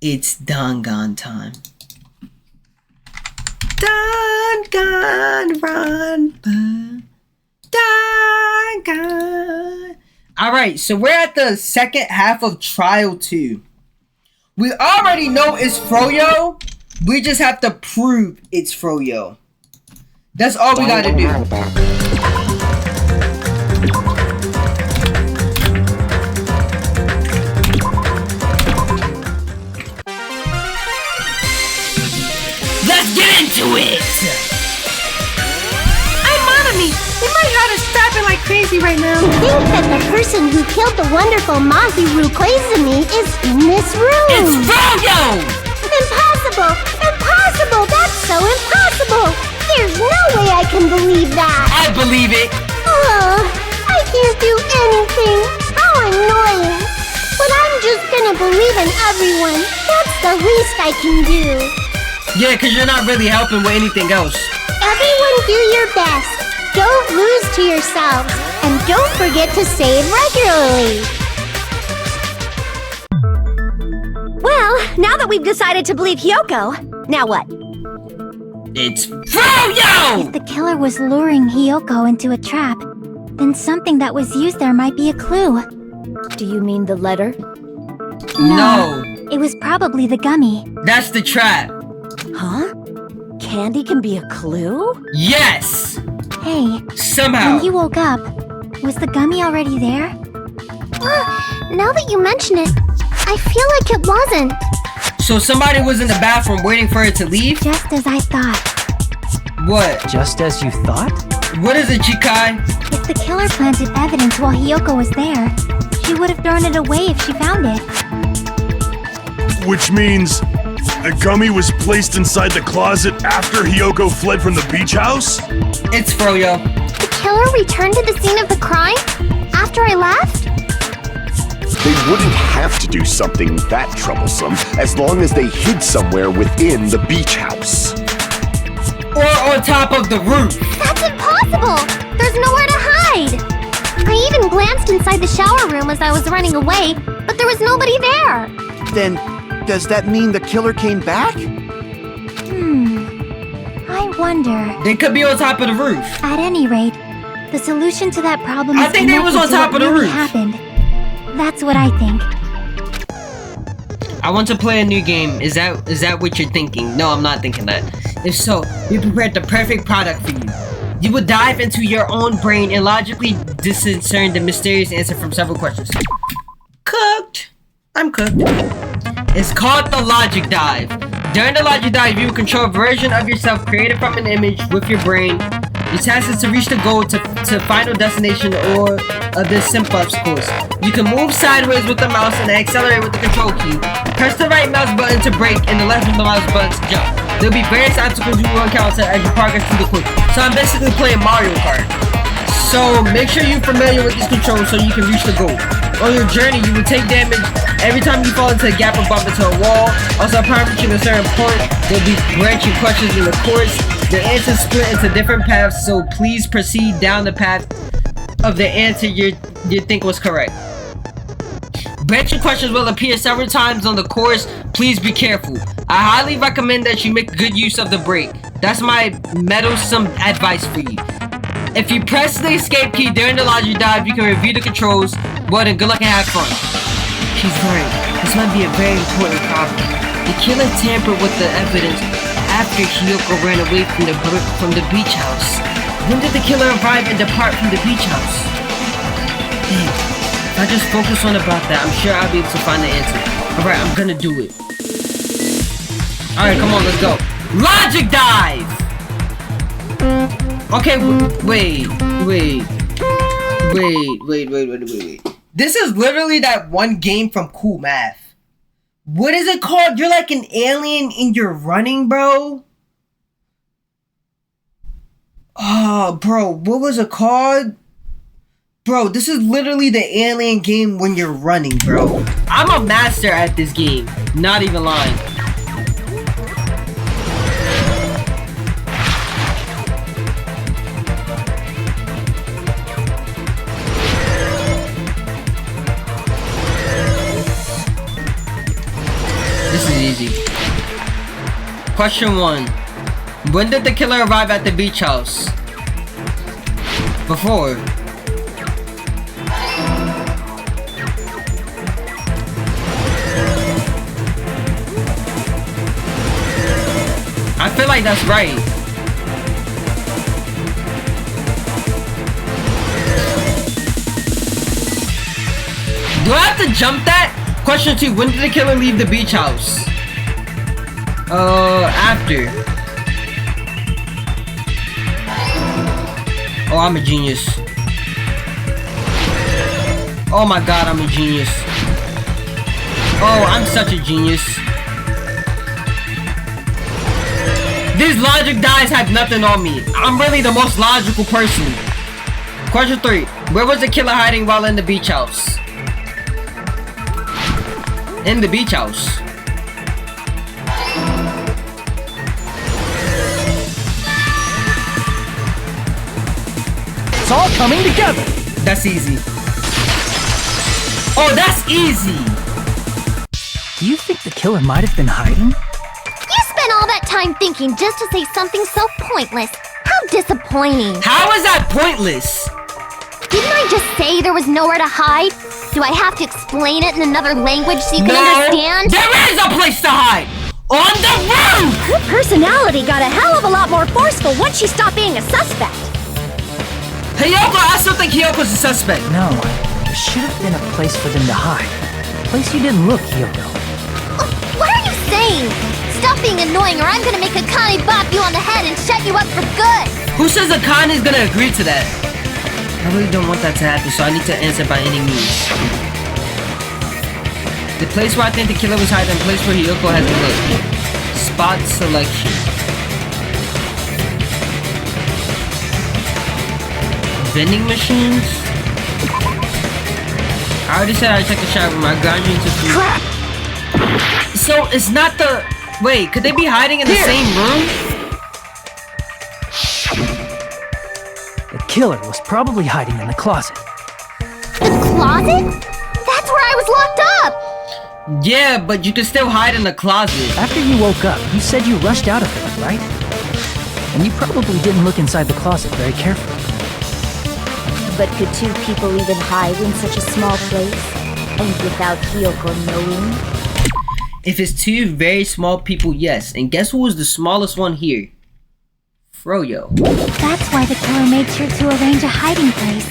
It's Dangan time. Danganronpa. Dangan. Alright, so we're at the second half of Trial 2. We already know it's Froyo. We just have to prove it's Froyo. That's all we gotta do. Let's get into it! I'm Monami! They might have us strapping like crazy right now. I think that the person who killed the wonderful Mahiru Koizumi is in this room. It's Froyo! Impossible! Impossible! That's so impossible! There's no way I can believe that! I believe it! I can't do anything! How annoying! But I'm just gonna believe in everyone. That's the least I can do. Yeah, cause you're not really helping with anything else. Everyone do your best. Don't lose to yourselves. And don't forget to save regularly. Well, now that we've decided to believe Hiyoko, now what? It's Froyo! If the killer was luring Hiyoko into a trap, then something that was used there might be a clue. Do you mean the letter? No. It was probably the gummy. That's the trap. Huh? Candy can be a clue? Yes! Hey, Somehow. when you woke up, was the gummy already there? Now that you mention it, I feel like it wasn't. So somebody was in the bathroom waiting for it to leave? Just as I thought. What? Just as you thought? What is it, Chikai? If the killer planted evidence while Hiyoko was there, she would have thrown it away if she found it. Which means the gummy was placed inside the closet after Hiyoko fled from the beach house? It's Froyo. The killer returned to the scene of the crime? After I left? They wouldn't have to do something that troublesome as long as they hid somewhere within the beach house. Or on top of the roof. That's impossible! There's nowhere to hide! I even glanced inside the shower room as I was running away, but there was nobody there! Then, does that mean the killer came back? I wonder. They could be on top of the roof. At any rate, the solution to that problem I is think they was on connected to top what of the really roof. happened. That's what I think. I want to play a new game. Is that what you're thinking? No, I'm not thinking that. If so, we prepared the perfect product for you. You will dive into your own brain and logically discern the mysterious answer from several questions. Cooked. I'm cooked. It's called the Logic Dive. During the Logic Dive, you will control a version of yourself created from an image with your brain. Your task is to reach the goal to final destination or this simplex course. You can move sideways with the mouse and accelerate with the control key. Press the right mouse button to brake and the left of the mouse button to jump. There will be various obstacles you will encounter as you progress through the course. So I'm basically playing Mario Kart. So make sure you're familiar with these controls so you can reach the goal. On your journey, you will take damage every time you fall into a gap or bump into a wall. Also, upon reaching a certain point, there will be branching questions in the course. The answers split into different paths, so please proceed down the path of the answer you think was correct. Branching questions will appear several times on the course. Please be careful. I highly recommend that you make good use of the brake. That's my meddlesome advice for you. If you press the escape key during the Logic Dive, you can review the controls. Well then, good luck and have fun. She's right. This might be a very important problem. The killer tampered with the evidence after Hiyoko ran away from the beach house. When did the killer arrive and depart from the beach house? Dang. If I just focus on about that, I'm sure I'll be able to find the answer. Alright, I'm gonna do it. Alright, come on, let's go. Logic Dive! Okay, wait. This is literally that one game from Cool Math. What is it called? You're like an alien and you're running, bro? Oh, bro, what was it called? Bro, this is literally the alien game when you're running, bro. I'm a master at this game. Not even lying. This is easy. Question 1. When did the killer arrive at the beach house? Before. I feel like that's right. Do I have to jump that? Question 2. When did the killer leave the beach house? After. Oh, I'm a genius. Oh my god, I'm a genius. Oh, I'm such a genius. These logic dice have nothing on me. I'm really the most logical person. Question 3. Where was the killer hiding while in the beach house? In the beach house. It's all coming together. That's easy. Oh, that's easy. Do you think the killer might have been hiding? You spent all that time thinking just to say something so pointless. How disappointing. How is that pointless? Didn't I just say there was nowhere to hide? Do I have to explain it in another language so you can understand? There is a place to hide! On the roof! Her personality got a hell of a lot more forceful once she stopped being a suspect. Hiyoko, I still think Hiyoko's a suspect. No, there should have been a place for them to hide. A place you didn't look, Hiyoko. Oh, what are you saying? Stop being annoying or I'm gonna make Akane bop you on the head and shut you up for good! Who says Akane's gonna agree to that? I really don't want that to happen, so I need to answer by any means. The place where I think the killer was hiding, the place where Hiyoko has to look. Spot selection. Vending machines? I already said I checked the shop room. I ground you into food. Crap! So it's not the... Wait, could they be hiding in the same room? The killer was probably hiding in the closet. The closet? That's where I was locked up! Yeah, but you can still hide in the closet. After you woke up, you said you rushed out of it, right? And you probably didn't look inside the closet very carefully. But could two people even hide in such a small place? And without Hiyoko knowing? If it's two very small people, yes. And guess who was the smallest one here? Froyo. That's why the killer made sure to arrange a hiding place.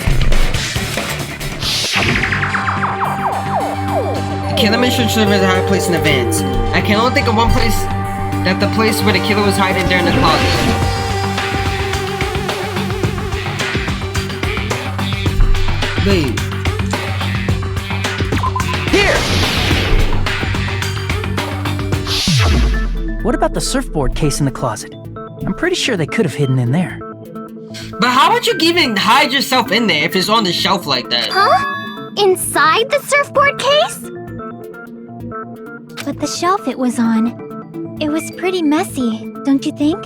The killer made sure to arrange a hiding place in advance. I can only think of one place, that the place where the killer was hiding during the closet. Wait. Here! What about the surfboard case in the closet? I'm pretty sure they could have hidden in there. But how would you even hide yourself in there if it's on the shelf like that? Huh? Inside the surfboard case? But the shelf it was on, it was pretty messy, don't you think?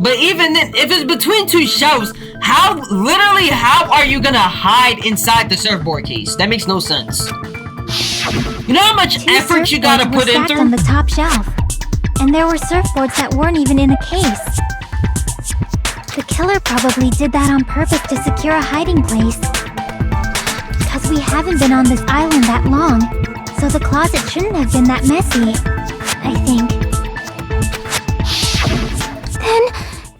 But even then, if it's between two shelves, how are you gonna hide inside the surfboard case? That makes no sense. You know how much Two effort you gotta surfboards put were in stacked through? on the top shelf. And there were surfboards that weren't even in a case. The killer probably did that on purpose to secure a hiding place. Because we haven't been on this island that long, so the closet shouldn't have been that messy, I think. Then,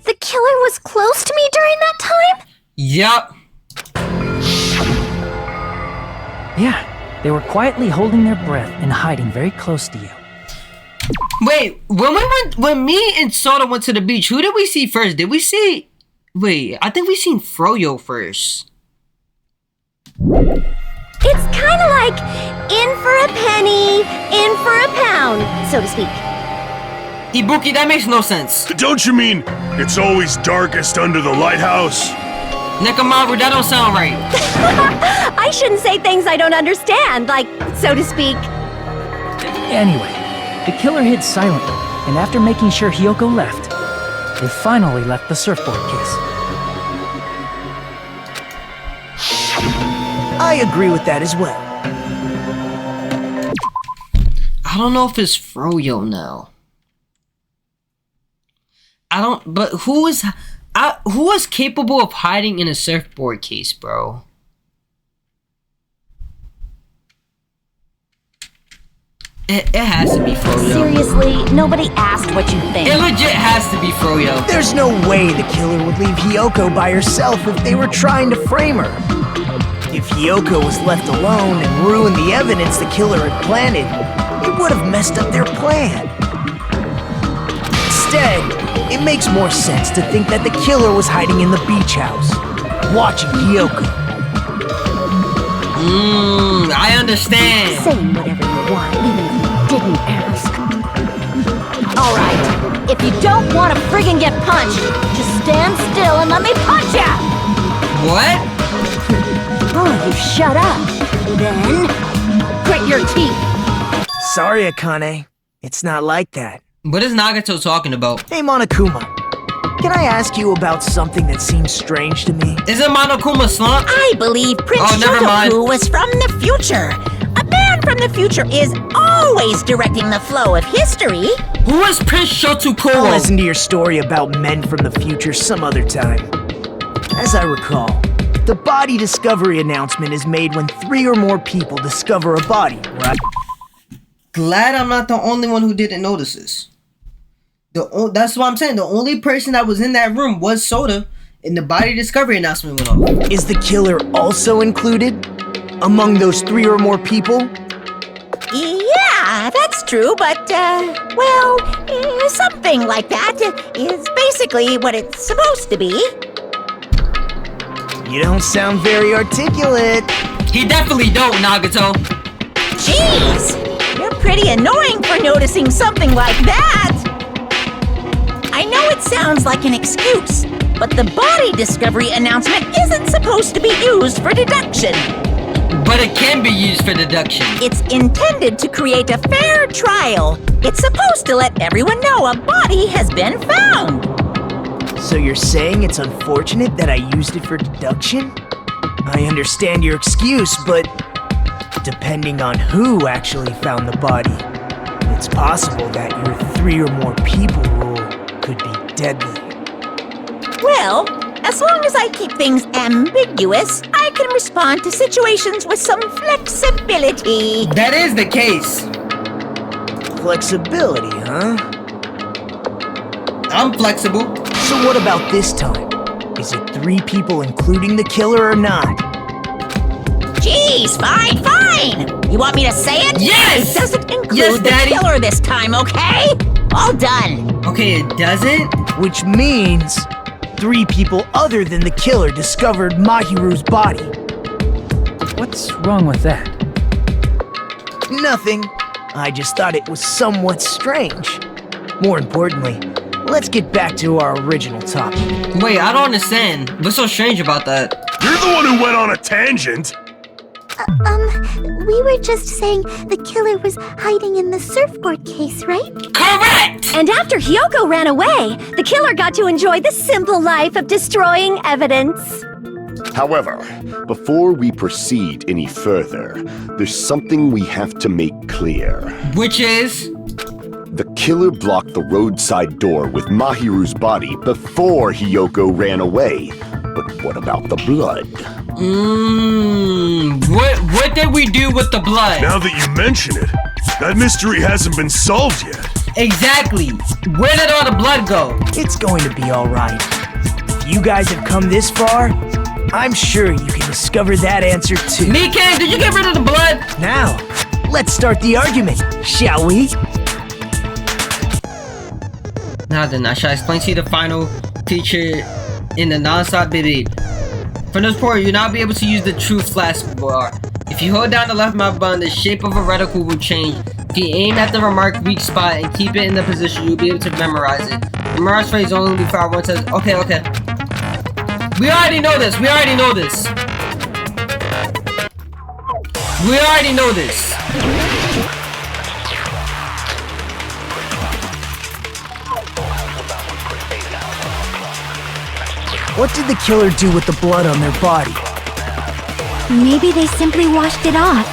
the killer was close to me during that time? Yup. Yeah, they were quietly holding their breath and hiding very close to you. Wait, when me and Soda went to the beach, who did we see first? Did we see... Wait, I think we seen Froyo first. It's kind of like in for a penny, in for a pound, so to speak. Ibuki, that makes no sense. Don't you mean it's always darkest under the lighthouse? Nekamaru, that don't sound right. I shouldn't say things I don't understand, like, so to speak. Anyway, the killer hid silently, and after making sure Hiyoko left, they finally left the surfboard case. I agree with that as well. I don't know if it's Froyo now. But who is capable of hiding in a surfboard case, bro? It has to be Froyo. Seriously, nobody asked what you think. It legit has to be Froyo. There's no way the killer would leave Hiyoko by herself if they were trying to frame her. If Hiyoko was left alone and ruined the evidence the killer had planted, it would have messed up their plan. Instead, it makes more sense to think that the killer was hiding in the beach house, watching Hiyoko. I understand. Saying whatever you want, even if you didn't ask. Alright, if you don't want to friggin' get punched, just stand still and let me punch ya! What? Oh, you shut up. Then, grit your teeth. Sorry, Akane. It's not like that. What is Nagato talking about? Hey, Monokuma. Can I ask you about something that seems strange to me? Is it Monokuma Slump? I believe Prince never mind. Shotoku was from the future. A man from the future is always directing the flow of history. Who is Prince Shotoku? I'll listen to your story about men from the future some other time. As I recall, the body discovery announcement is made when 3 or more people discover a body, right? Glad I'm not the only one who didn't notice this. That's what I'm saying. The only person that was in that room was Soda, and the body discovery announcement went off. Is the killer also included among those 3 or more people? Yeah, that's true, but, something like that is basically what it's supposed to be. You don't sound very articulate. He definitely don't, Nagato. Jeez, you're pretty annoying for noticing something like that. I know it sounds like an excuse, but the body discovery announcement isn't supposed to be used for deduction. But it can be used for deduction. It's intended to create a fair trial. It's supposed to let everyone know a body has been found. So you're saying it's unfortunate that I used it for deduction? I understand your excuse, but depending on who actually found the body, it's possible that your 3 or more people rule could be deadly. Well, as long as I keep things ambiguous, I can respond to situations with some flexibility. That is the case. Flexibility, huh? I'm flexible. So what about this time? Is it 3 people including the killer or not? Jeez, fine. You want me to say it? Yes! It doesn't include Yes, the Daddy. killer this time, okay? All done. Okay, it doesn't? Which means 3 people other than the killer discovered Mahiru's body. What's wrong with that? Nothing. I just thought it was somewhat strange. More importantly, let's get back to our original topic. Wait, I don't understand. What's so strange about that? You're the one who went on a tangent. We were just saying the killer was hiding in the surfboard case, right? Correct! And after Hiyoko ran away, the killer got to enjoy the simple life of destroying evidence. However, before we proceed any further, there's something we have to make clear. Which is? The killer blocked the roadside door with Mahiru's body before Hiyoko ran away. But what about the blood? What did we do with the blood? Now that you mention it, that mystery hasn't been solved yet. Exactly. Where did all the blood go? It's going to be alright. If you guys have come this far, I'm sure you can discover that answer too. Mikan, did you get rid of the blood? Now, let's start the argument, shall we? Now then, I shall explain to you the final feature in the non-stop debate. From this point, you'll now be able to use the true flash bar. If you hold down the left mouse button, the shape of a reticle will change. If you aim at the remarked weak spot and keep it in the position, you'll be able to memorize it. The memorize phrase only will be fired once. Okay. We already know this. We already know this. What did the killer do with the blood on their body? Maybe they simply washed it off.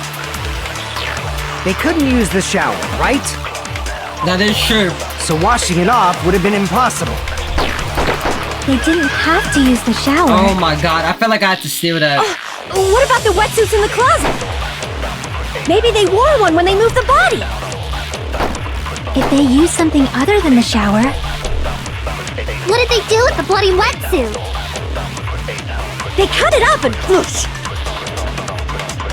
They couldn't use the shower, right? That is true. So washing it off would have been impossible. They didn't have to use the shower. Oh my god, I feel like I had to steal that. What about the wetsuits in the closet? Maybe they wore one when they moved the body. If they used something other than the shower, What did they do with the bloody wetsuit? They cut it up and whoosh.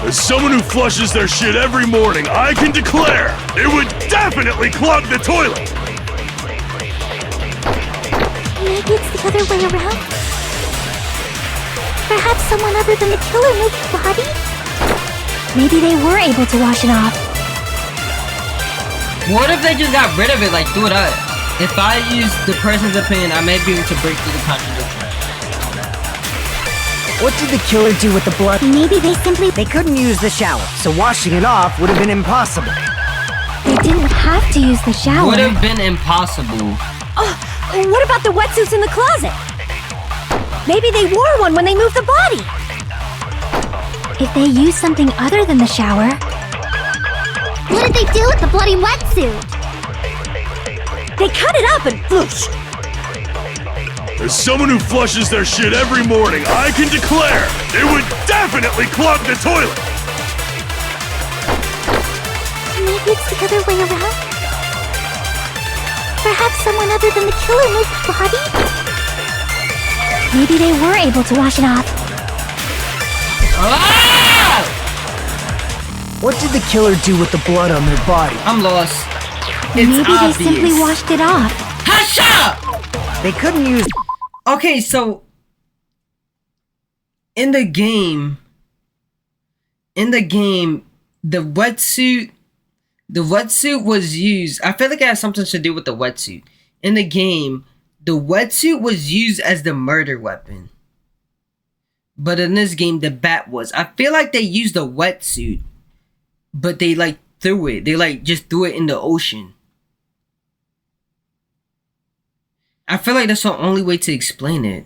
As someone who flushes their shit every morning, I can declare it would definitely clog the toilet! maybe it's the other way around. Perhaps someone other than the killer moved the body? Maybe they were able to wash it off. What if they just got rid of it, like threw it out? If I use the person's opinion, I may be able to break through the contradiction. What did the killer do with the blood? Maybe they simply... They couldn't use the shower, so washing it off would have been impossible. They didn't have to use the shower. Would have been impossible. What about the wetsuits in the closet? Maybe they wore one when they moved the body. If they used something other than the shower, What did they do with the bloody wetsuit? They cut it up and whoosh. As someone who flushes their shit every morning, I can declare it would definitely clog the toilet! maybe it's the other way around. Perhaps someone other than the killer moved the body? Maybe they were able to wash it off. Ah! What did the killer do with the blood on their body? I'm lost. It's Maybe obvious. they simply washed it off. Hasha! They couldn't use... Okay, so in the game, the wetsuit was used. I feel like it has something to do with the wetsuit. In the game, the wetsuit was used as the murder weapon. But in this game, the bat was. I feel like they used the wetsuit, but they like threw it. They like just threw it in the ocean. I feel like that's the only way to explain it.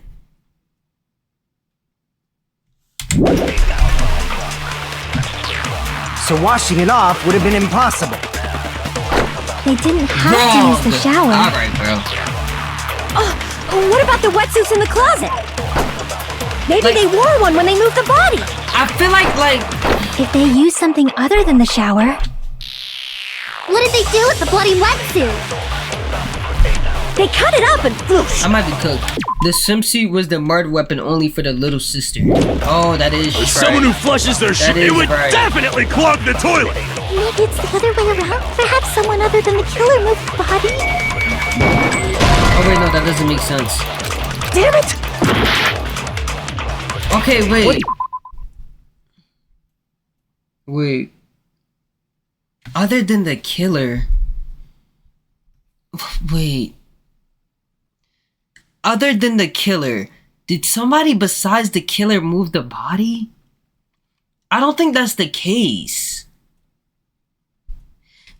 So washing it off would have been impossible. They didn't have to use the shower. Alright, bro. What about the wetsuits in the closet? Maybe Like- they wore one when they moved the body. I feel like If they used something other than the shower, What did they do with the bloody wetsuit? They cut it up and whoosh. I might be cooked. The swimsuit was the murder weapon only for the little sister. Oh, that is As someone who flushes their shit, is it would right. definitely clog the toilet! maybe it's the other way around. Perhaps someone other than the killer moved the body? Oh wait, no, that doesn't make sense. Damn it! Okay, wait. Wait. Other than the killer. Wait. Other than the killer, did somebody besides the killer move the body? I don't think that's the case.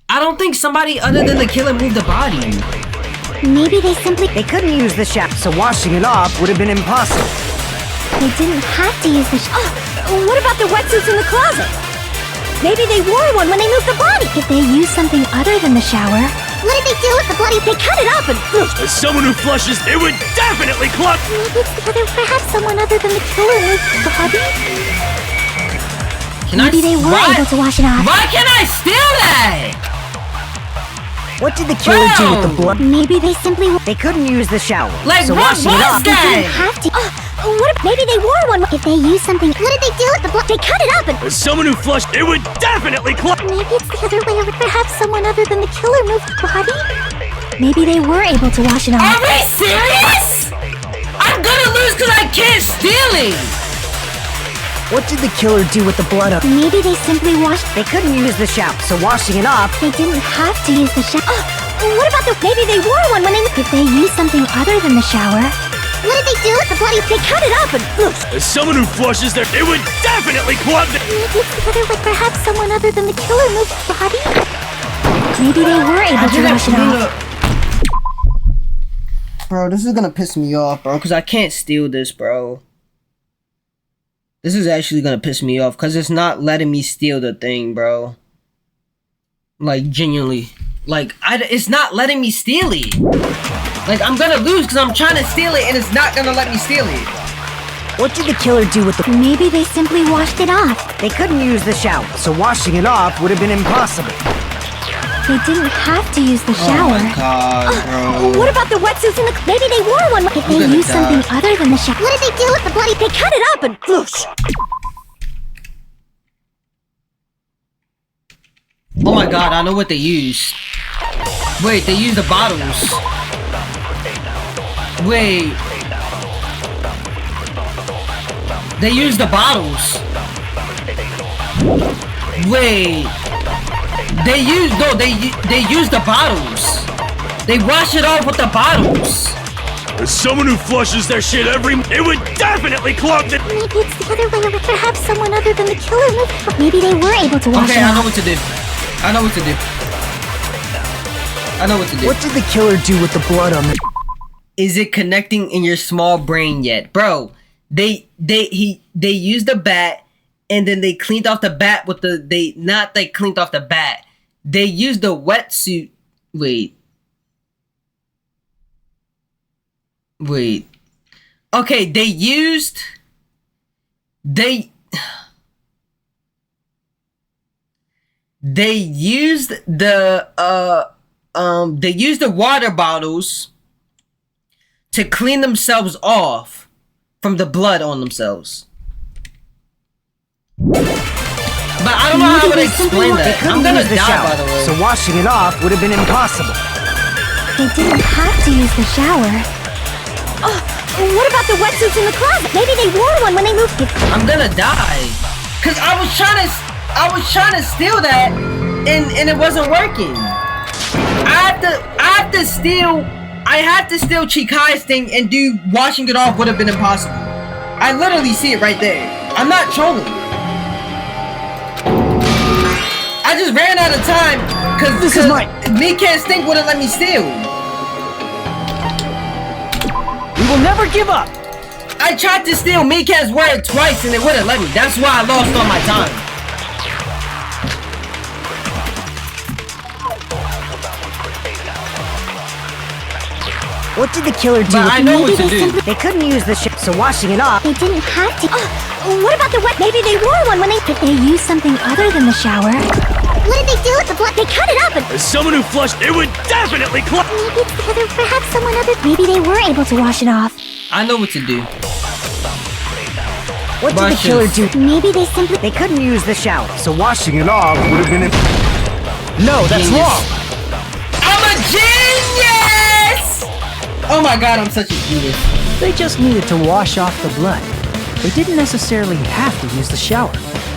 I don't think somebody other than the killer moved the body. Maybe they simply... They couldn't use the shower, so washing it off would have been impossible. They didn't have to use the shower. What about the wetsuits in the closet? Maybe they wore one when they moved the body. If they used something other than the shower, What did they do with the bloody... They cut it up and whoosh. As someone who flushes, it would definitely clog... maybe it's the other... Perhaps someone other than the killer moved the body? Maybe they were able to wash it off. Why can't I steal that? What did the killer do with the blood? Maybe they simply... They couldn't use the shower, Like, so what washing it was off... They didn't that? have to... what if... Maybe they wore one. If they used something... What did they do with the bloody... They cut it up and As someone who flushed, it would definitely clog... Maybe it's the other way around. Perhaps someone other than the killer moved the body? Maybe they were able to wash it Are off. we serious? I'm gonna lose because I can't steal it. What did the killer do with the blood up? Maybe they simply washed... They couldn't use the shower, so washing it off... They didn't have to use the shower. what about the... Maybe they wore one when they... If they used something other than the shower, What did they do with the bloody... They cut it up and whoosh. As someone who flushes their... It would definitely clog the... maybe it's the other way. Perhaps someone other than the killer moved the body? Maybe they were able to wash it off. Bro, this is gonna piss me off, bro, because I can't steal this, bro. This is actually gonna piss me off, because it's not letting me steal the thing, bro. Like, genuinely. Like, it's not letting me steal it. Like, I'm gonna lose because I'm trying to steal it and it's not gonna let me steal it. What did the killer do with the... Maybe they simply washed it off. They couldn't use the shower, so washing it off would have been impossible. They didn't have to use the shower. Oh my god, bro. What about the wetsuits in the... Maybe they wore one. Did they use something other than the shower? What did they do with the bloody... They cut it up and... Oh my god, I know what they used. Wait, they used the bottles. Wait. They used the bottles. Wait. They used the bottles. They wash it off with the bottles. As someone who flushes their shit it would definitely clog the... Maybe it's the other way around. Perhaps someone other than the killer. Maybe they were able to wash it Okay, off. I know what to do. I know what to do. I know what to do. What did the killer do with the blood on the... Is it connecting in your small brain yet? Bro, they used the bat and then they cleaned off the bat with the... They cleaned off the bat. They used the wetsuit... Wait. Okay, they used... They used the water bottles to clean themselves off from the blood on themselves. But I don't know how I would explain that. I'm gonna die, by the way. So washing it off would have been impossible. They didn't have to use the shower. Oh, what about the wetsuits in the closet? Maybe they wore one when they moved it. I'm gonna die. Cause I was trying to steal that and it wasn't working. I have to steal Chikai's thing and do washing it off would have been impossible. I literally see it right there. I'm not trolling. I just ran out of time because Mika's thing wouldn't let me steal. We will never give up. I tried to steal Mika's word twice and it wouldn't let me. That's why I lost all my time. What did the killer do? But I know what to do. They couldn't use the ship, so washing it off... They didn't have to. Oh, what about the wet? Maybe they wore one when they... Did they use something other than the shower? What did they do with the blood? They cut it up and... As someone who flushed it would definitely clog... Maybe it's the other... Perhaps someone other... Maybe they were able to wash it off. I know what to do. What did the killer do? Maybe they simply... They couldn't use the shower, so washing it off would have been... No, that's wrong! I'm a genius! Oh my god, I'm such a genius. They just needed to wash off the blood. They didn't necessarily have to use the shower.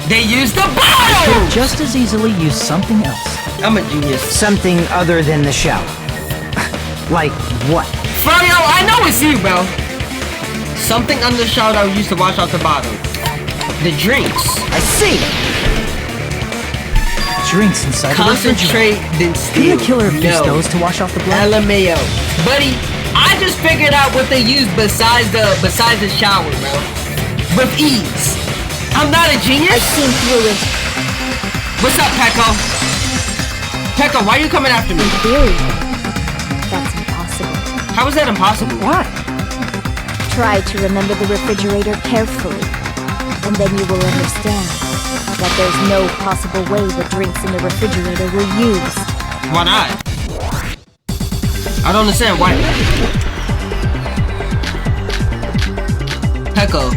They used the They bottle! could just as easily use something else. I'm a genius. Something other than the shower. Like what? Fabio, I know it's you, bro. Something under the shower that we used to wash off the bottle. The drinks. I see! Drinks inside the Concentrate, refrigerator. then steal. Didn't the killer use No. those to wash off the blood? LMAO. Buddy, I just figured out what they used besides the shower, bro. With ease. I'm not a genius. I've seen through it. What's up, Pekko? Pekko, why are you coming after me? Theory. That's impossible. How is that impossible? Why? Try to remember the refrigerator carefully, and then you will understand that there's no possible way the drinks in the refrigerator were used. Why not? I don't understand why. Pekko.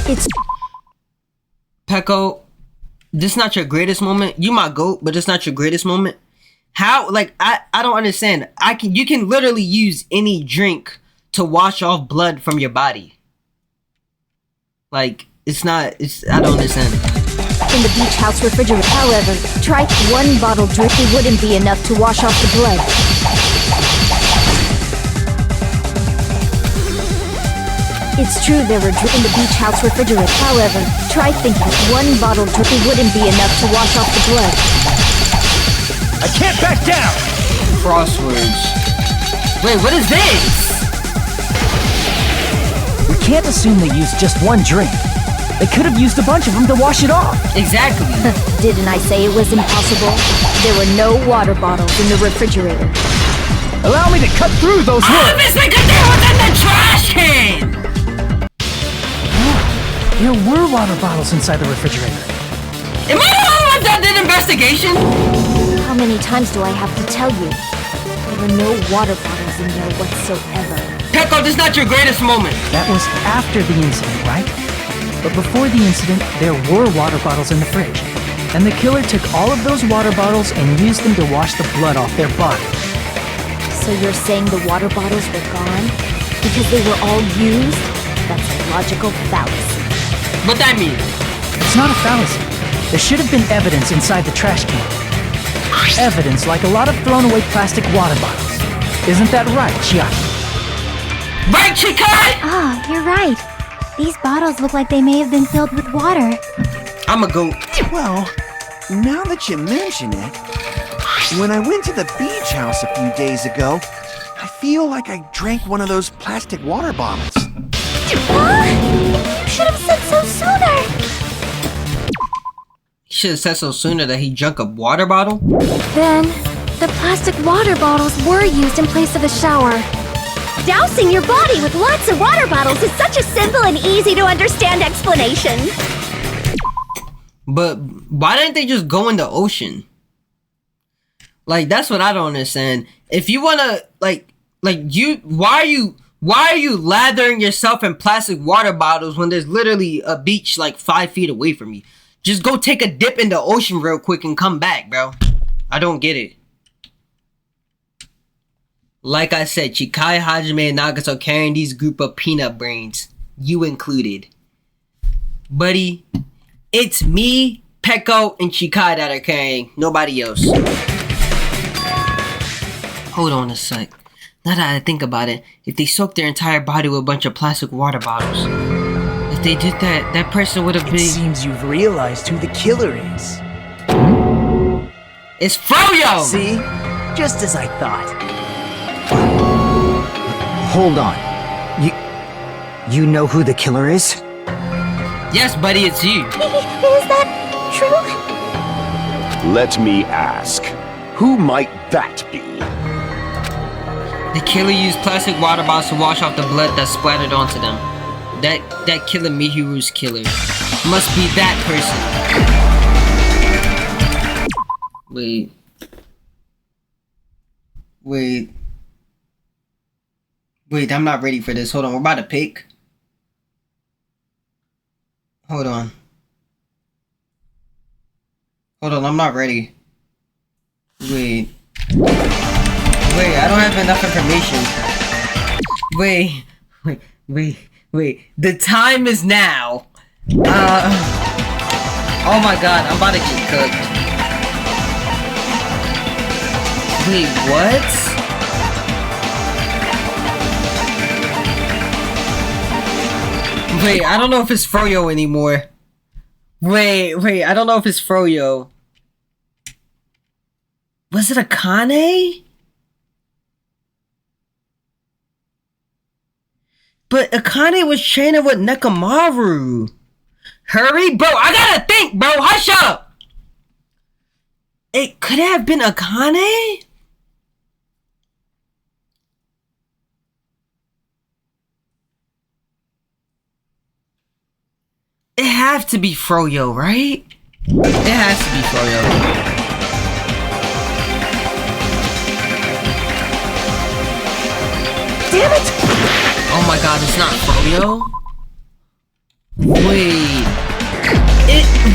It's Pekko, this not your greatest moment. You my GOAT, but this not your greatest moment. How? Like, I don't understand. You can literally use any drink to wash off blood from your body. Like, I don't understand. in the beach house refrigerator. However, try one bottle drink. It wouldn't be enough to wash off the blood. It's true there were in the beach house refrigerator. However, try thinking one bottle drink. It wouldn't be enough to wash off the blood. I can't back down! Crosswords. Wait, what is this? We can't assume they used just one drink. They could have used a bunch of them to wash it off. Exactly. Didn't I say it was impossible? There were no water bottles in the refrigerator. Allow me to cut through those words. Obviously, because they was in the trash can! There were water bottles inside the refrigerator. Am I the only one that did investigation? How many times do I have to tell you? There were no water bottles in there whatsoever. Peko, this is not your greatest moment. That was after the incident, right? But before the incident, there were water bottles in the fridge. And the killer took all of those water bottles and used them to wash the blood off their body. So you're saying the water bottles were gone? Because they were all used? That's a logical fallacy. What that mean? It's not a fallacy. There should have been evidence inside the trash can. Evidence like a lot of thrown away plastic water bottles. Isn't that right, Chiaki? Right, Chikai? Ah, you're right. These bottles look like they may have been filled with water. I'm a goat. Well, now that you mention it, when I went to the beach house a few days ago, I feel like I drank one of those plastic water bottles. You should have said so sooner. He should have said so sooner that he drank a water bottle. Then, the plastic water bottles were used in place of a shower. Dousing your body with lots of water bottles is such a simple and easy to understand explanation. But why didn't they just go in the ocean? Like, that's what I don't understand. If you wanna, why are you lathering yourself in plastic water bottles when there's literally a beach like 5 feet away from you? Just go take a dip in the ocean real quick and come back, bro. I don't get it. Like I said, Chikai, Hajime, and Nagato carrying these group of peanut brains. You included. Buddy, it's me, Peko, and Chikai that are carrying. Nobody else. Hold on a sec. Now that I think about it, if they soaked their entire body with a bunch of plastic water bottles, if they did that, that person would have been... It seems you've realized who the killer is. It's Froyo! See? Just as I thought. Hold on. You know who the killer is? Yes, buddy, it's you. Is that true? Let me ask, who might that be? The killer used plastic water bottles to wash off the blood that splattered onto them. That killer Mihiru's killer. Must be that person. Wait, I'm not ready for this. Hold on, we're about to pick. Hold on, I'm not ready. Wait, I don't have enough information. Wait. The time is now. Oh my god, I'm about to get cooked. Wait, what? Wait, I don't know if it's Froyo anymore. Wait, I don't know if it's Froyo. Was it Akane? But Akane was training with Nekomaru. Hurry, bro, I gotta think, bro, hush up! It could have been Akane? It has to be Froyo, right? It has to be Froyo. Damn it! Oh my god, it's not Froyo?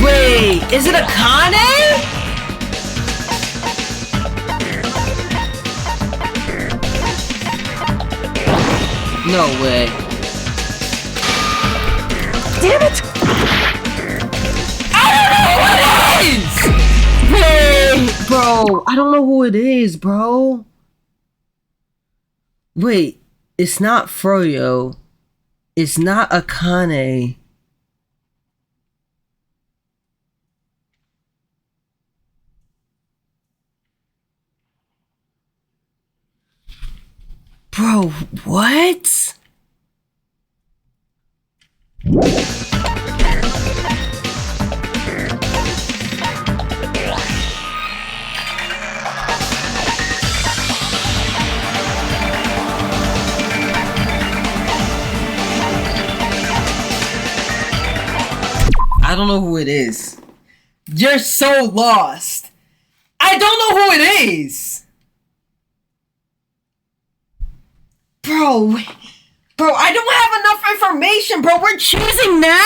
Wait, is it Akane? No way. Damn it! Wait, bro, I don't know who it is, bro. Wait, it's not Froyo. It's not Akane. Bro, what? I don't know who it is. You're so lost. I don't know who it is. Bro, I don't have enough information, bro. We're choosing now?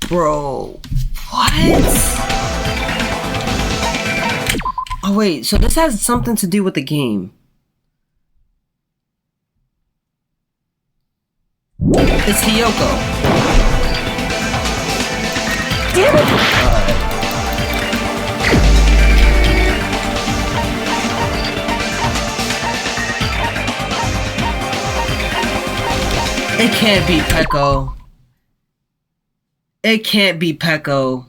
Bro, what? Oh wait, so this has something to do with the game. It's Hiyoko. Damn it! It can't be Peko. It can't be Peko.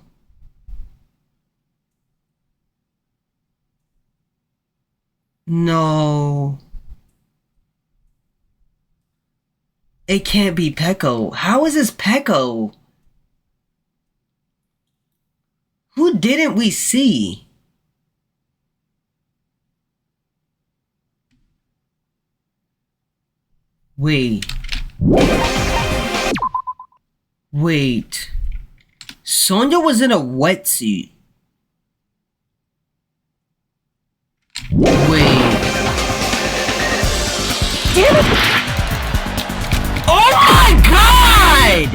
No. It can't be Peko. How is this Peko? Who didn't we see? Wait. Wait. Sonya was in a wetsuit. Wait. Damn it! Oh my god!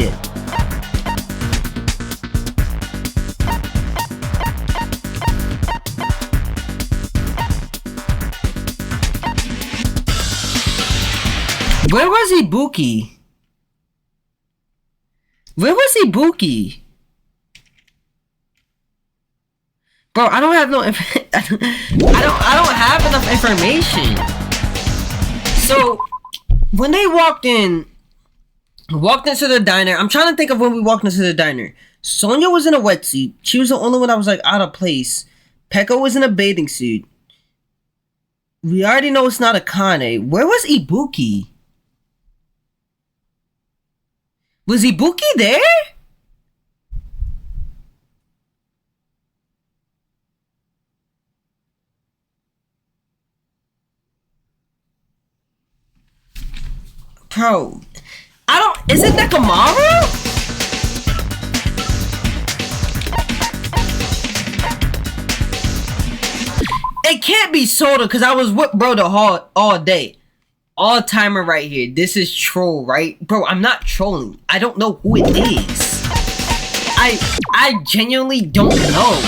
Where was Ibuki? Where was Ibuki? Bro, I don't have no I don't have enough information. So when they walked into the diner, I'm trying to think of when we walked into the diner. Sonya was in a wetsuit. She was the only one that was like out of place. Peko was in a bathing suit. We already know it's not Akane. Where was Ibuki? Was Ibuki there? Bro, I don't. Is it Nekomaru? It can't be Soda because I was with bro the all day. All timer right here. This is troll, right? Bro, I'm not trolling. I don't know who it is. I genuinely don't know.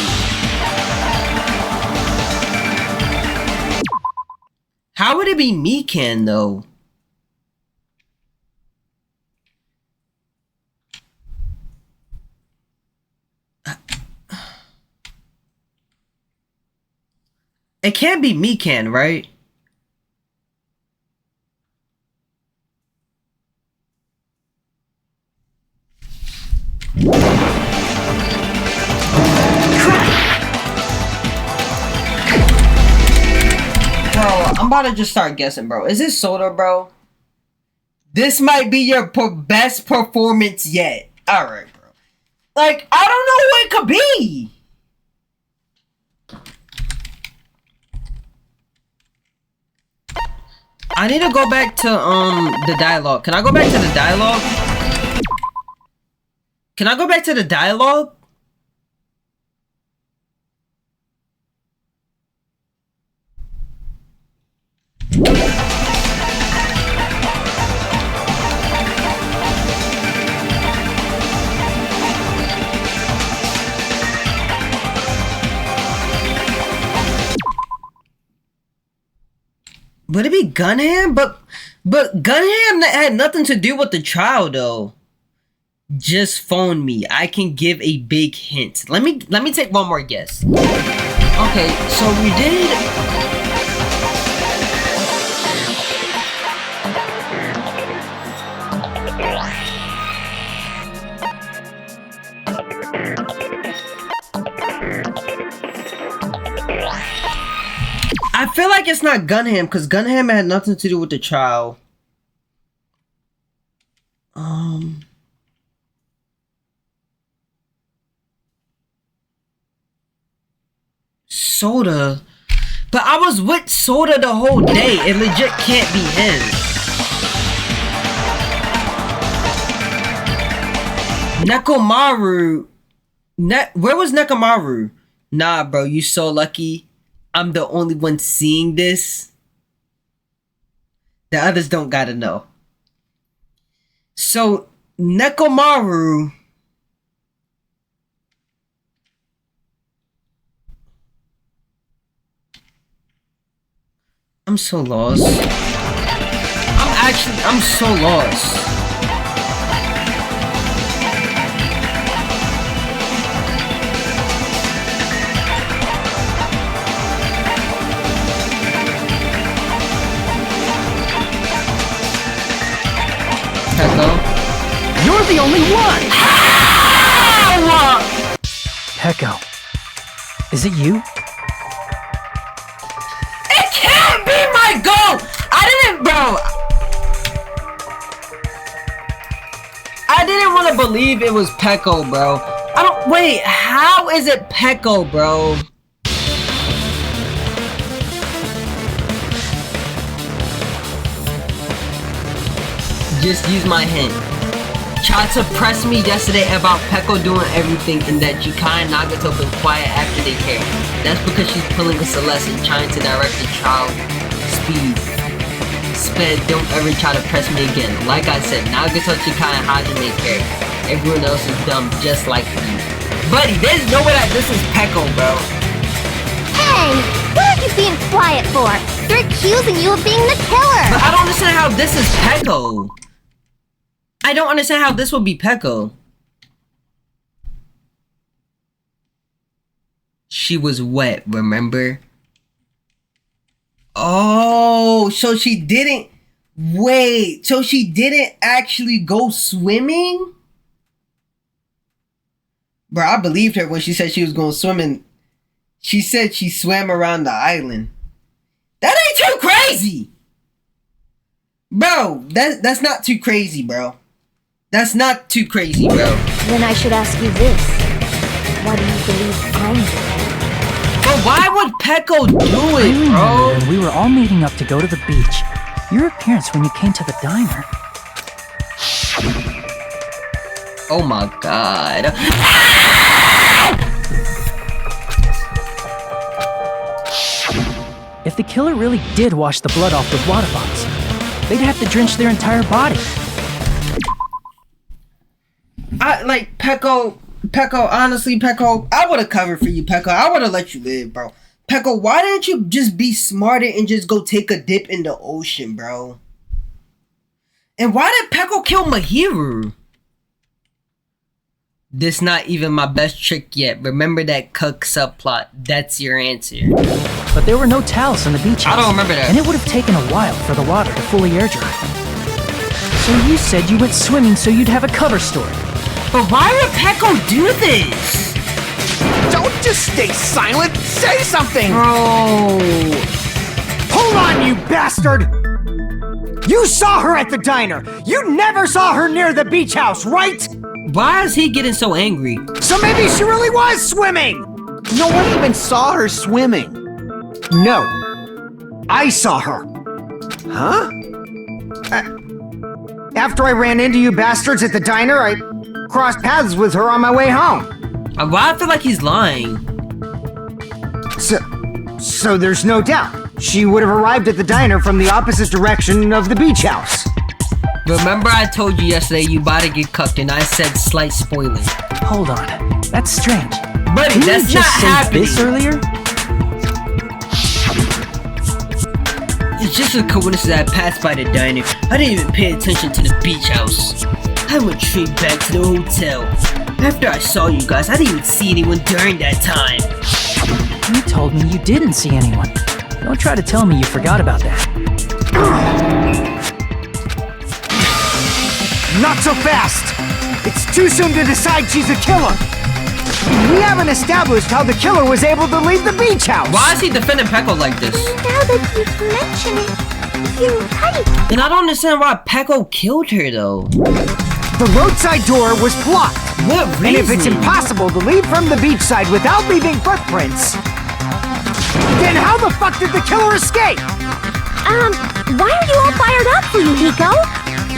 How would it be Mikan though? It can't be Mikan, right? Bro, I'm about to just start guessing, bro. Is this Soda, bro? This might be your best performance yet. Alright, bro. Like, I don't know who it could be. I need to go back to, the dialogue. Can I go back to the dialogue? Can I go back to the dialogue? Would it be Gunham? But Gunham had nothing to do with the trial though. Just phone me. I can give a big hint. Let me take one more guess. Okay, so we did. I feel like it's not Gunham because Gunham had nothing to do with the trial. Soda. But I was with Soda the whole day. It legit can't be him. Nekomaru. Where was Nekomaru? Nah, bro, you so lucky. I'm the only one seeing this. The others don't gotta know. So, Nekomaru... I'm so lost. I'm so lost. Peko? You're the only one! How? Peko, is it you? It can't be my goal! I didn't want to believe it was Peko, bro. Wait, how is it Peko, bro? Just use my hint. Tried to press me yesterday about Peko doing everything and that Jukai and Nagato been quiet after they care. That's because she's pulling a Celeste and trying to direct the child speed. Sped, don't ever try to press me again. Like I said, Nagato, Jukai, and Hajime care. Everyone else is dumb just like you. Buddy, there's no way that this is Peko, bro. Hey, what are you being quiet for? They're accusing you of being the killer. But I don't understand how this is Peko. I don't understand how this would be Peko. She was wet, remember? Oh, so she didn't... Wait, so she didn't actually go swimming? Bro, I believed her when she said she was going swimming. She said she swam around the island. That ain't too crazy! Bro, that's not too crazy, bro. That's not too crazy, bro. Then I should ask you this. Why do you believe I'm doing? But why would Peko do it, bro? When we were all meeting up to go to the beach. Your appearance when you came to the diner. Oh my god. If the killer really did wash the blood off with water bottles, they'd have to drench their entire body. Honestly, Peko, I would have covered for you, Peko. I would have let you live, bro. Peko, why didn't you just be smarter and just go take a dip in the ocean, bro? And why did Peko kill Mahiru? This not even my best trick yet. Remember that cuck subplot. That's your answer. But there were no towels in the beach house. I don't remember that. And it would have taken a while for the water to fully air dry. So you said you went swimming so you'd have a cover story. But why would Peko do this? Don't just stay silent! Say something! Bro. Hold on, you bastard! You saw her at the diner! You never saw her near the beach house, right? Why is he getting so angry? So maybe she really was swimming! No one even saw her swimming. No. I saw her. Huh? After I ran into you bastards at the diner, I crossed paths with her on my way home. Why I feel like he's lying? So there's no doubt. She would have arrived at the diner from the opposite direction of the beach house. Remember I told you yesterday you about to get cucked and I said slight spoiling. Hold on. That's strange. Buddy, Didn't that's you not just say happening. this earlier? It's just a coincidence that I passed by the diner. I didn't even pay attention to the beach house. I went straight back to the hotel. After I saw you guys, I didn't even see anyone during that time. You told me you didn't see anyone. Don't try to tell me you forgot about that. Not so fast! It's too soon to decide she's a killer! We haven't established how the killer was able to leave the beach house! Why is he defending Peko like this? Now that you mention it, you're right. And I don't understand why Peko killed her though. The roadside door was blocked. What reason? And if it's impossible to leave from the beachside without leaving footprints, Then how the fuck did the killer escape? Why are you all fired up, Fuyuhiko?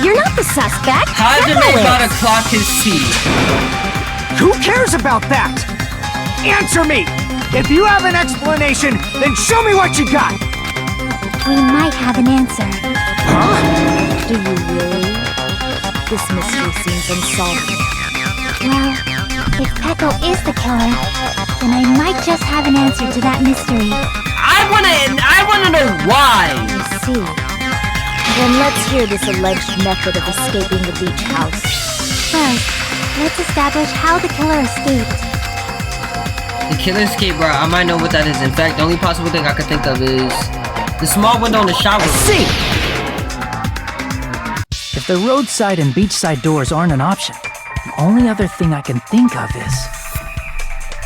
You're not the suspect. Hajime Gecko about to is. clock his teeth. Who cares about that? Answer me! If you have an explanation, then show me what you got! We might have an answer. Huh? Do you really? This mystery seems unsolvable. Well, if Peko is the killer, then I might just have an answer to that mystery. I wanna know why. I see. Then let's hear this alleged method of escaping the beach house. First, let's establish how the killer escaped. The killer escape route, I might know what that is. In fact, the only possible thing I could think of is the small window in the shower. See! If the roadside and beachside doors aren't an option, the only other thing I can think of is...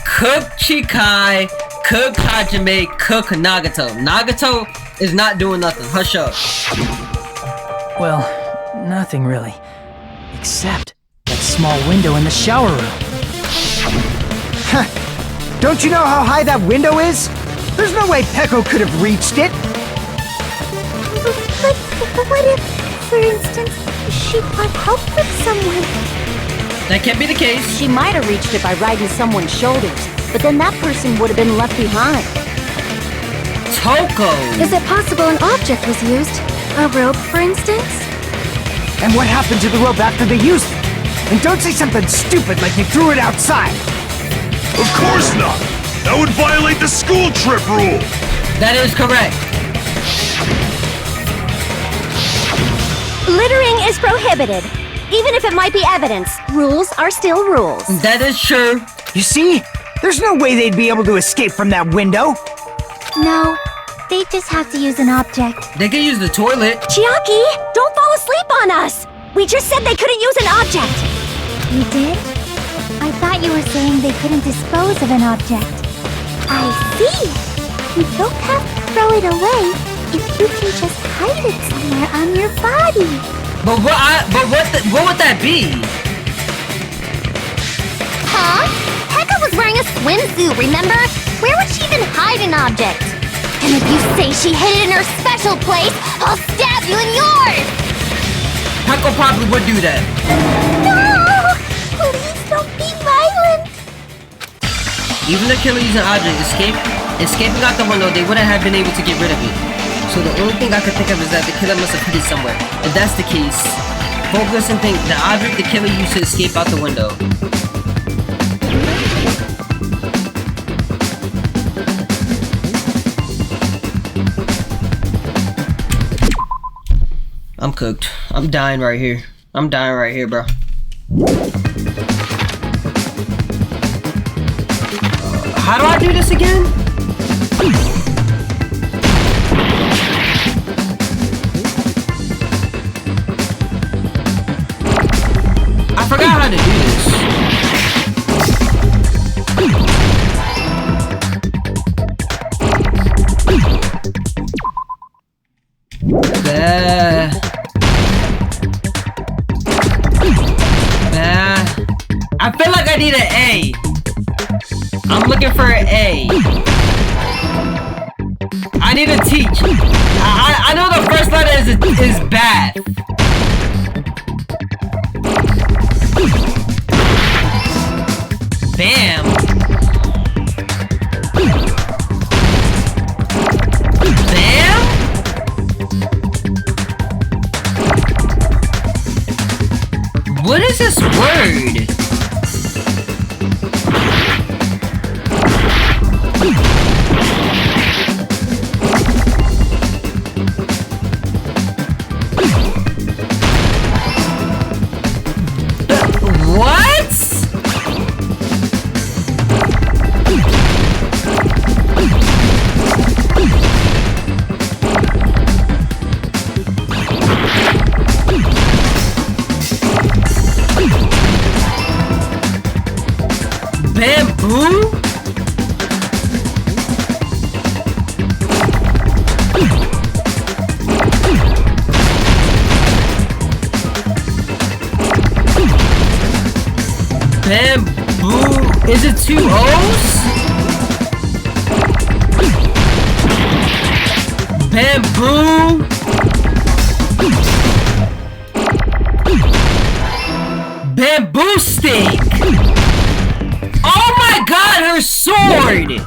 Cook Chikai, cook Hajime, cook Nagato. Nagato is not doing nothing. Hush up. Well, nothing really. Except that small window in the shower room. Don't you know how high that window is? There's no way Peko could have reached it. But what if, for instance, she got help from someone? That can't be the case. She might have reached it by riding someone's shoulders, but then that person would have been left behind. Toko! Is it possible an object was used? A rope, for instance? And what happened to the rope after they used it? And don't say something stupid like they threw it outside. Of course not! That would violate the school trip rule! That is correct. Littering is prohibited. Even if it might be evidence, rules are still rules. That is true. You see? There's no way they'd be able to escape from that window. No, they just have to use an object. They can use the toilet. Chiaki, don't fall asleep on us! We just said they couldn't use an object! You did? I thought you were saying they couldn't dispose of an object. I see. You don't have to throw it away if you can just hide it somewhere on your body. But what would that be? Huh? Pekka was wearing a swimsuit, remember? Where would she even hide an object? And if you say she hid it in her special place, I'll stab you in yours! Peko probably would do that. No! Please don't be violent! Even the killer using object escaping out the window, they wouldn't have been able to get rid of it. So the only thing I could think of is that the killer must have put it somewhere. If that's the case, focus and think the object the killer used to escape out the window. I'm cooked. I'm dying right here. I'm dying right here, bro. How do I do this again? I forgot how to do this. I feel like I need an A. I'm looking for an A. I need to teach. I know the first letter is bad. Bam. Bam? What is this word? Bamboo? Bamboo? Is it two O's? Bamboo. Bamboo stick. Oh my god, her sword.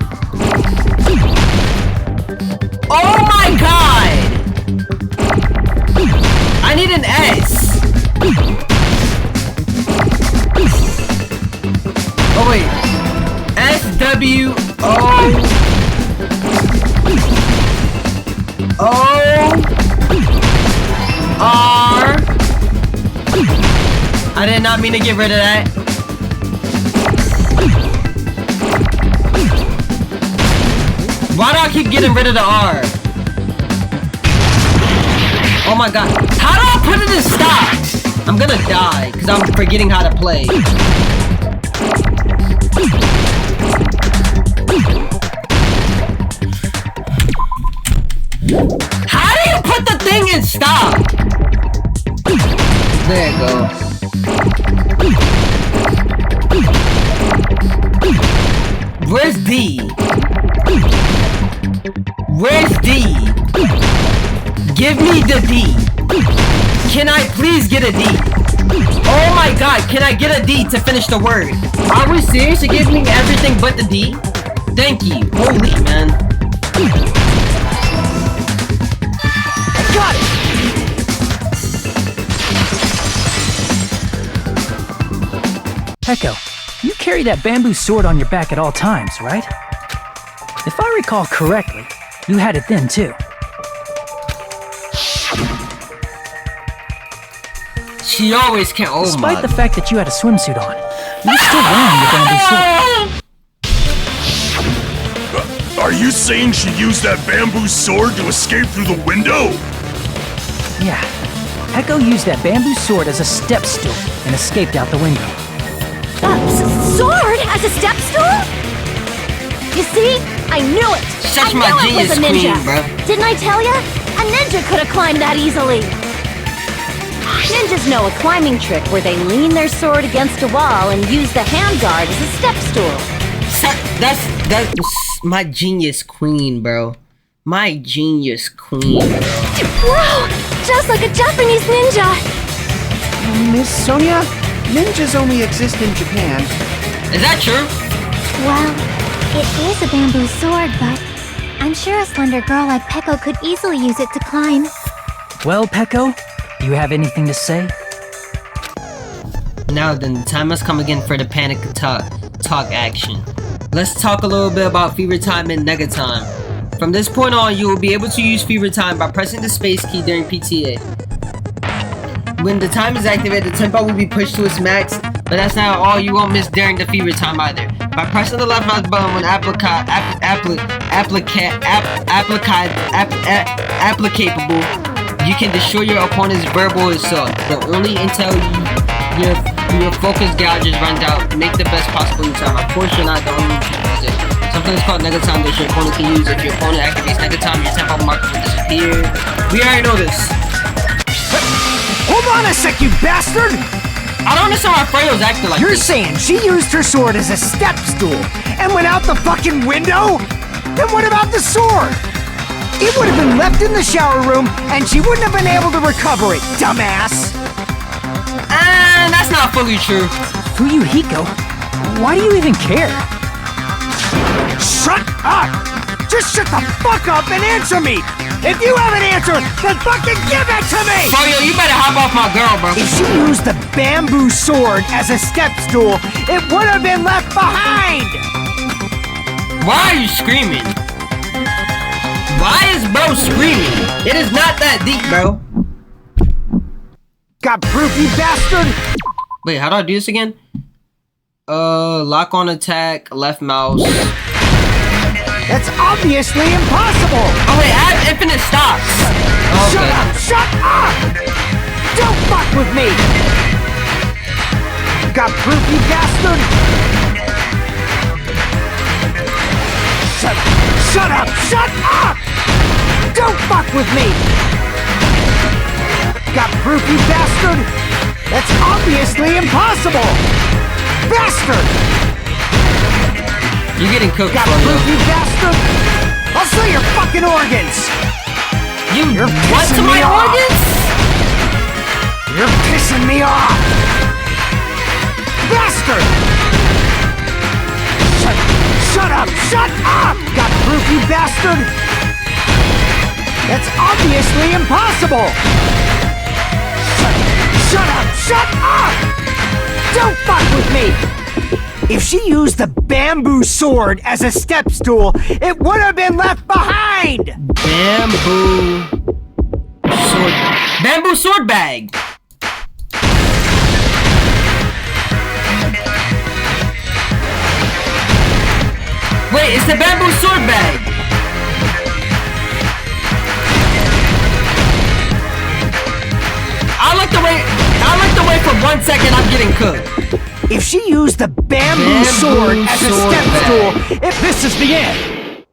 Oh my god. I need an S. Oh wait. SWOR. I did not mean to get rid of that. Why do I keep getting rid of the R? Oh my god. How do I put it in stop? I'm gonna die because I'm forgetting how to play. How do you put the thing in stop? There you go. Where's D? Where's D? Give me the D. Can I please get a D? Oh my god, can I get a D to finish the word? Are we serious? You're giving me everything but the D? Thank you. Holy man. I got it! Peko, you carry that bamboo sword on your back at all times, right? If I recall correctly, you had it then too. She always can. Oh Despite the fact that you had a swimsuit on, you still wearing your bamboo sword. Are you saying she used that bamboo sword to escape through the window? Yeah. Peko used that bamboo sword as a step stool and escaped out the window. Sword as a step stool? You see? I knew it! Such my I knew it was a ninja! queen, bro. Didn't I tell ya? A ninja could have climbed that easily! Ninjas know a climbing trick where they lean their sword against a wall and use the handguard as a step stool. That's my genius queen, bro. My genius queen. Wow! Just like a Japanese ninja! Miss Sonia, ninjas only exist in Japan. Is that true? Well, it is a bamboo sword, but I'm sure a slender girl like Peko could easily use it to climb. Well, Peko, do you have anything to say? Now then, the time has come again for the panic talk action. Let's talk a little bit about fever time and nega time. From this point on, you will be able to use fever time by pressing the space key during PTA. When the time is activated, the tempo will be pushed to its max, but that's not all you won't miss during the fever time either. By pressing the left mouse button when applicable, you can destroy your opponent's verbal assault, but only until your focus gouges runs out. Make the best possible use time. Of course, you're not the only one to use it. Something is called nega time that your opponent can use. If your opponent activates nega time, your tempo marker will disappear. We already know this. Hold on a sec, you bastard! I don't understand why Freyo's acting like You're this. saying she used her sword as a step stool and went out the fucking window? Then what about the sword? It would have been left in the shower room and she wouldn't have been able to recover it, dumbass! That's not fully true. Fuyuhiko, why do you even care? Shut up! Just shut the fuck up and answer me! If you have an answer, then fucking give it to me! Froyo, you better hop off my girl, bro. If she used the bamboo sword as a step stool, it would have been left behind! Why are you screaming? Why is bro screaming? It is not that deep, bro. Got proof, you bastard? Wait, how do I do this again? Lock on attack, left mouse. That's obviously impossible! Oh wait, add infinite stops. Okay. Shut up! Shut up! Don't fuck with me! Got proof, you bastard? Shut up! Shut up! Don't fuck with me! Got proof, you bastard? That's obviously impossible! Bastard! You're getting cooked, Got Froyo. proof, you bastard? I'll sell your fucking organs! You're what to pissing my me off. organs? You're pissing me off! Bastard! Shut up! Shut up! Got proof, you bastard? That's obviously impossible! Shut up! Shut up! Don't fuck with me! If she used the bamboo sword as a step stool, it would have been left behind! Bamboo sword bag! Wait, it's the bamboo sword bag! I like the way for 1 second I'm getting cooked. If she used the bamboo sword as a step stool, if this is the end.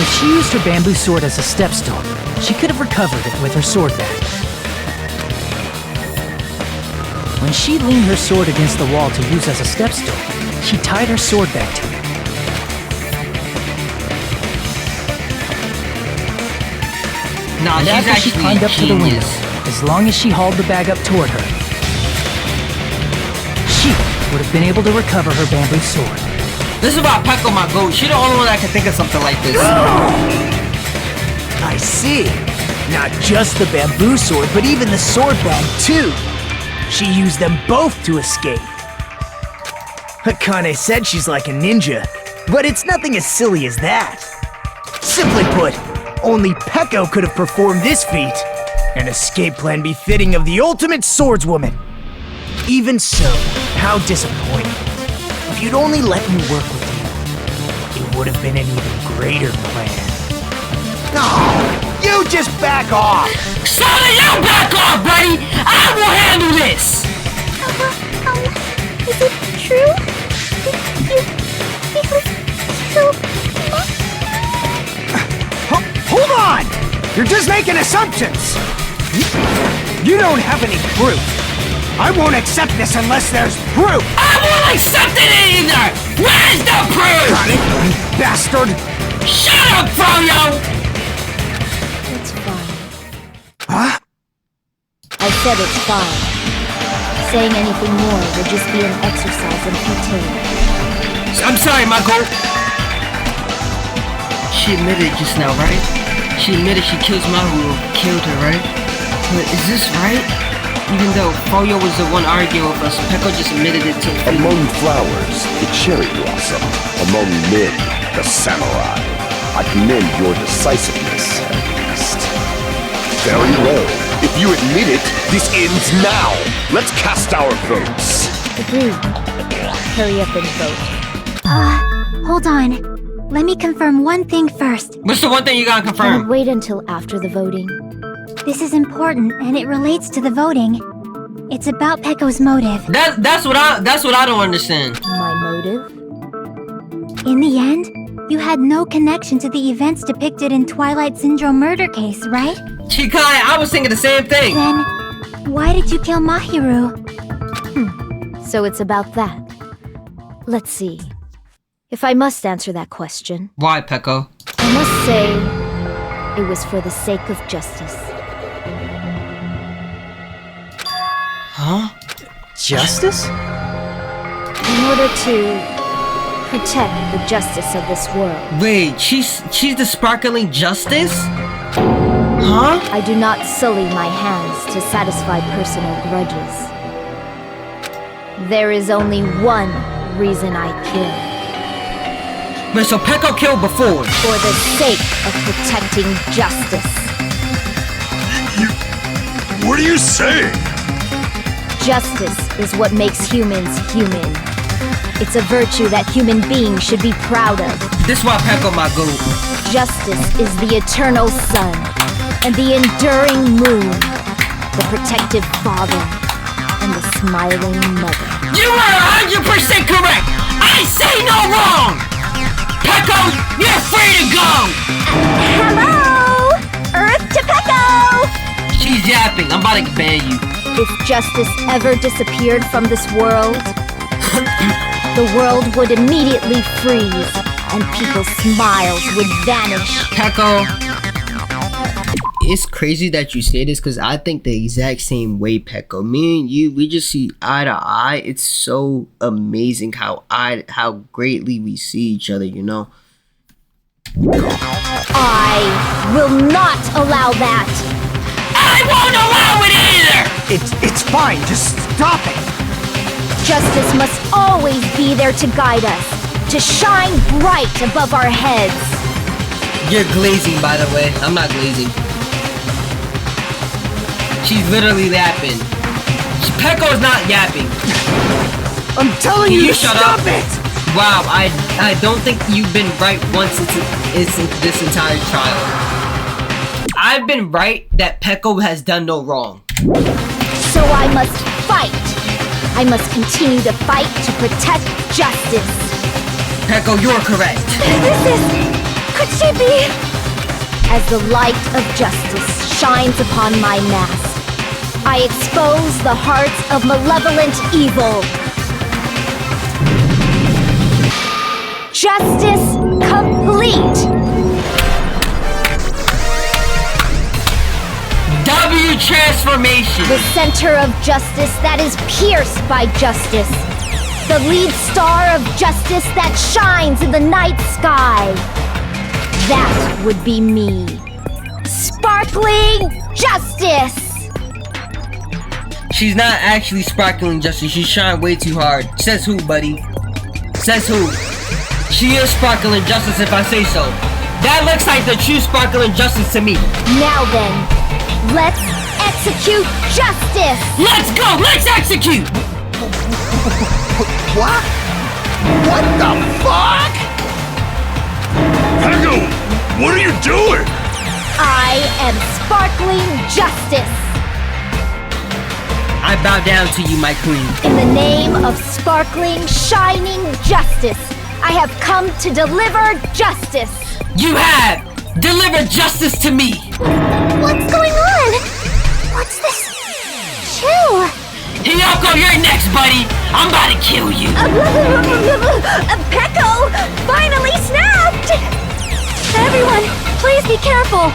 If she used her bamboo sword as a step stool, she could have recovered it with her sword bag. When she leaned her sword against the wall to use as a step stool, she tied her sword back to it. Nah, And she's after she actually climbed up to the window, genius. as long as she hauled the bag up toward her, she would have been able to recover her bamboo sword. This is about Peko, my goat. She's the only one that can think of something like this. I see. Not just the bamboo sword, but even the sword bag too. She used them both to escape. Akane said she's like a ninja, but it's nothing as silly as that. Simply put, only Peko could have performed this feat. An escape plan befitting of the ultimate swordswoman. Even so, how disappointing. If you'd only let me work with you, it would have been an even greater plan. No! You just back off! So you back off, buddy! I will handle this! Is it true? Hold on! You're just making assumptions! You don't have any proof. I won't accept this unless there's proof! I won't accept it either! Where's the proof? Got it, you bastard! Shut up, Froyo! It's fine. Huh? I said it's fine. Saying anything more would just be an exercise in futility. I'm sorry, my goat. She admitted just now, right? She admitted she killed her, right? But is this right? Even though Froyo was the one arguing with us, Peko just admitted it to me. Among flowers, the cherry blossom. Among men, the samurai. I commend your decisiveness, at least. Very well. If you admit it, this ends now. Let's cast our votes. Agreed. Hurry up and vote. Hold on. Let me confirm one thing first. What's the one thing you gotta Can confirm? we wait until after the voting? This is important, and it relates to the voting. It's about Peko's motive. That's what I don't understand. My motive? In the end, you had no connection to the events depicted in Twilight Syndrome murder case, right? Chikai, I was thinking the same thing. Then, why did you kill Mahiru? So it's about that. Let's see. If I must answer that question, Why, Peko? I must say it was for the sake of justice. Huh? Justice? In order to protect the justice of this world. Wait, she's the sparkling justice? Huh? I do not sully my hands to satisfy personal grudges. There is only one reason I kill. Wait, so Peko killed before? For the sake of protecting justice. What are you saying? Justice is what makes humans human. It's a virtue that human beings should be proud of. This why Peko my goat. Justice is the eternal sun and the enduring moon, the protective father and the smiling mother. You are 100% correct! I say no wrong! Peko, you're free to go! Hello! Earth to Peko! She's yapping, I'm about to ban you. If justice ever disappeared from this world, the world would immediately freeze, and people's smiles would vanish. Peko, it's crazy that you say this because I think the exact same way, Peko. Me and you, we just see eye to eye. It's so amazing how greatly we see each other, you know? I will not allow that! I won't allow it either! It's fine, just stop it! Justice must always be there to guide us, to shine bright above our heads. You're glazing, by the way. I'm not glazing. She's literally yapping. Peko's not yapping. I'm telling you to shut stop up? it! Wow, I don't think you've been right once it's this entire trial. I've been right that Peko has done no wrong. So I must fight. I must continue to fight to protect justice. Peko, you're correct. Could she be? As the light of justice shines upon my mask, I expose the hearts of malevolent evil. Justice complete! W transformation! The center of justice that is pierced by justice. The lead star of justice that shines in the night sky. That would be me. Sparkling justice! She's not actually sparkling justice, she shined way too hard. Says who, buddy? Says who? She is sparkling justice if I say so. That looks like the true sparkling justice to me. Now then, let's execute justice! Let's go! Let's execute! What? What the fuck? Peko, what are you doing? I am sparkling justice! I bow down to you, my queen. In the name of sparkling, shining justice, I have come to deliver justice! You have! Delivered justice to me! What's going on? What's this? Chill! Hiyoko, you're next, buddy! I'm about to kill you! Peko finally snapped! Everyone, please be careful!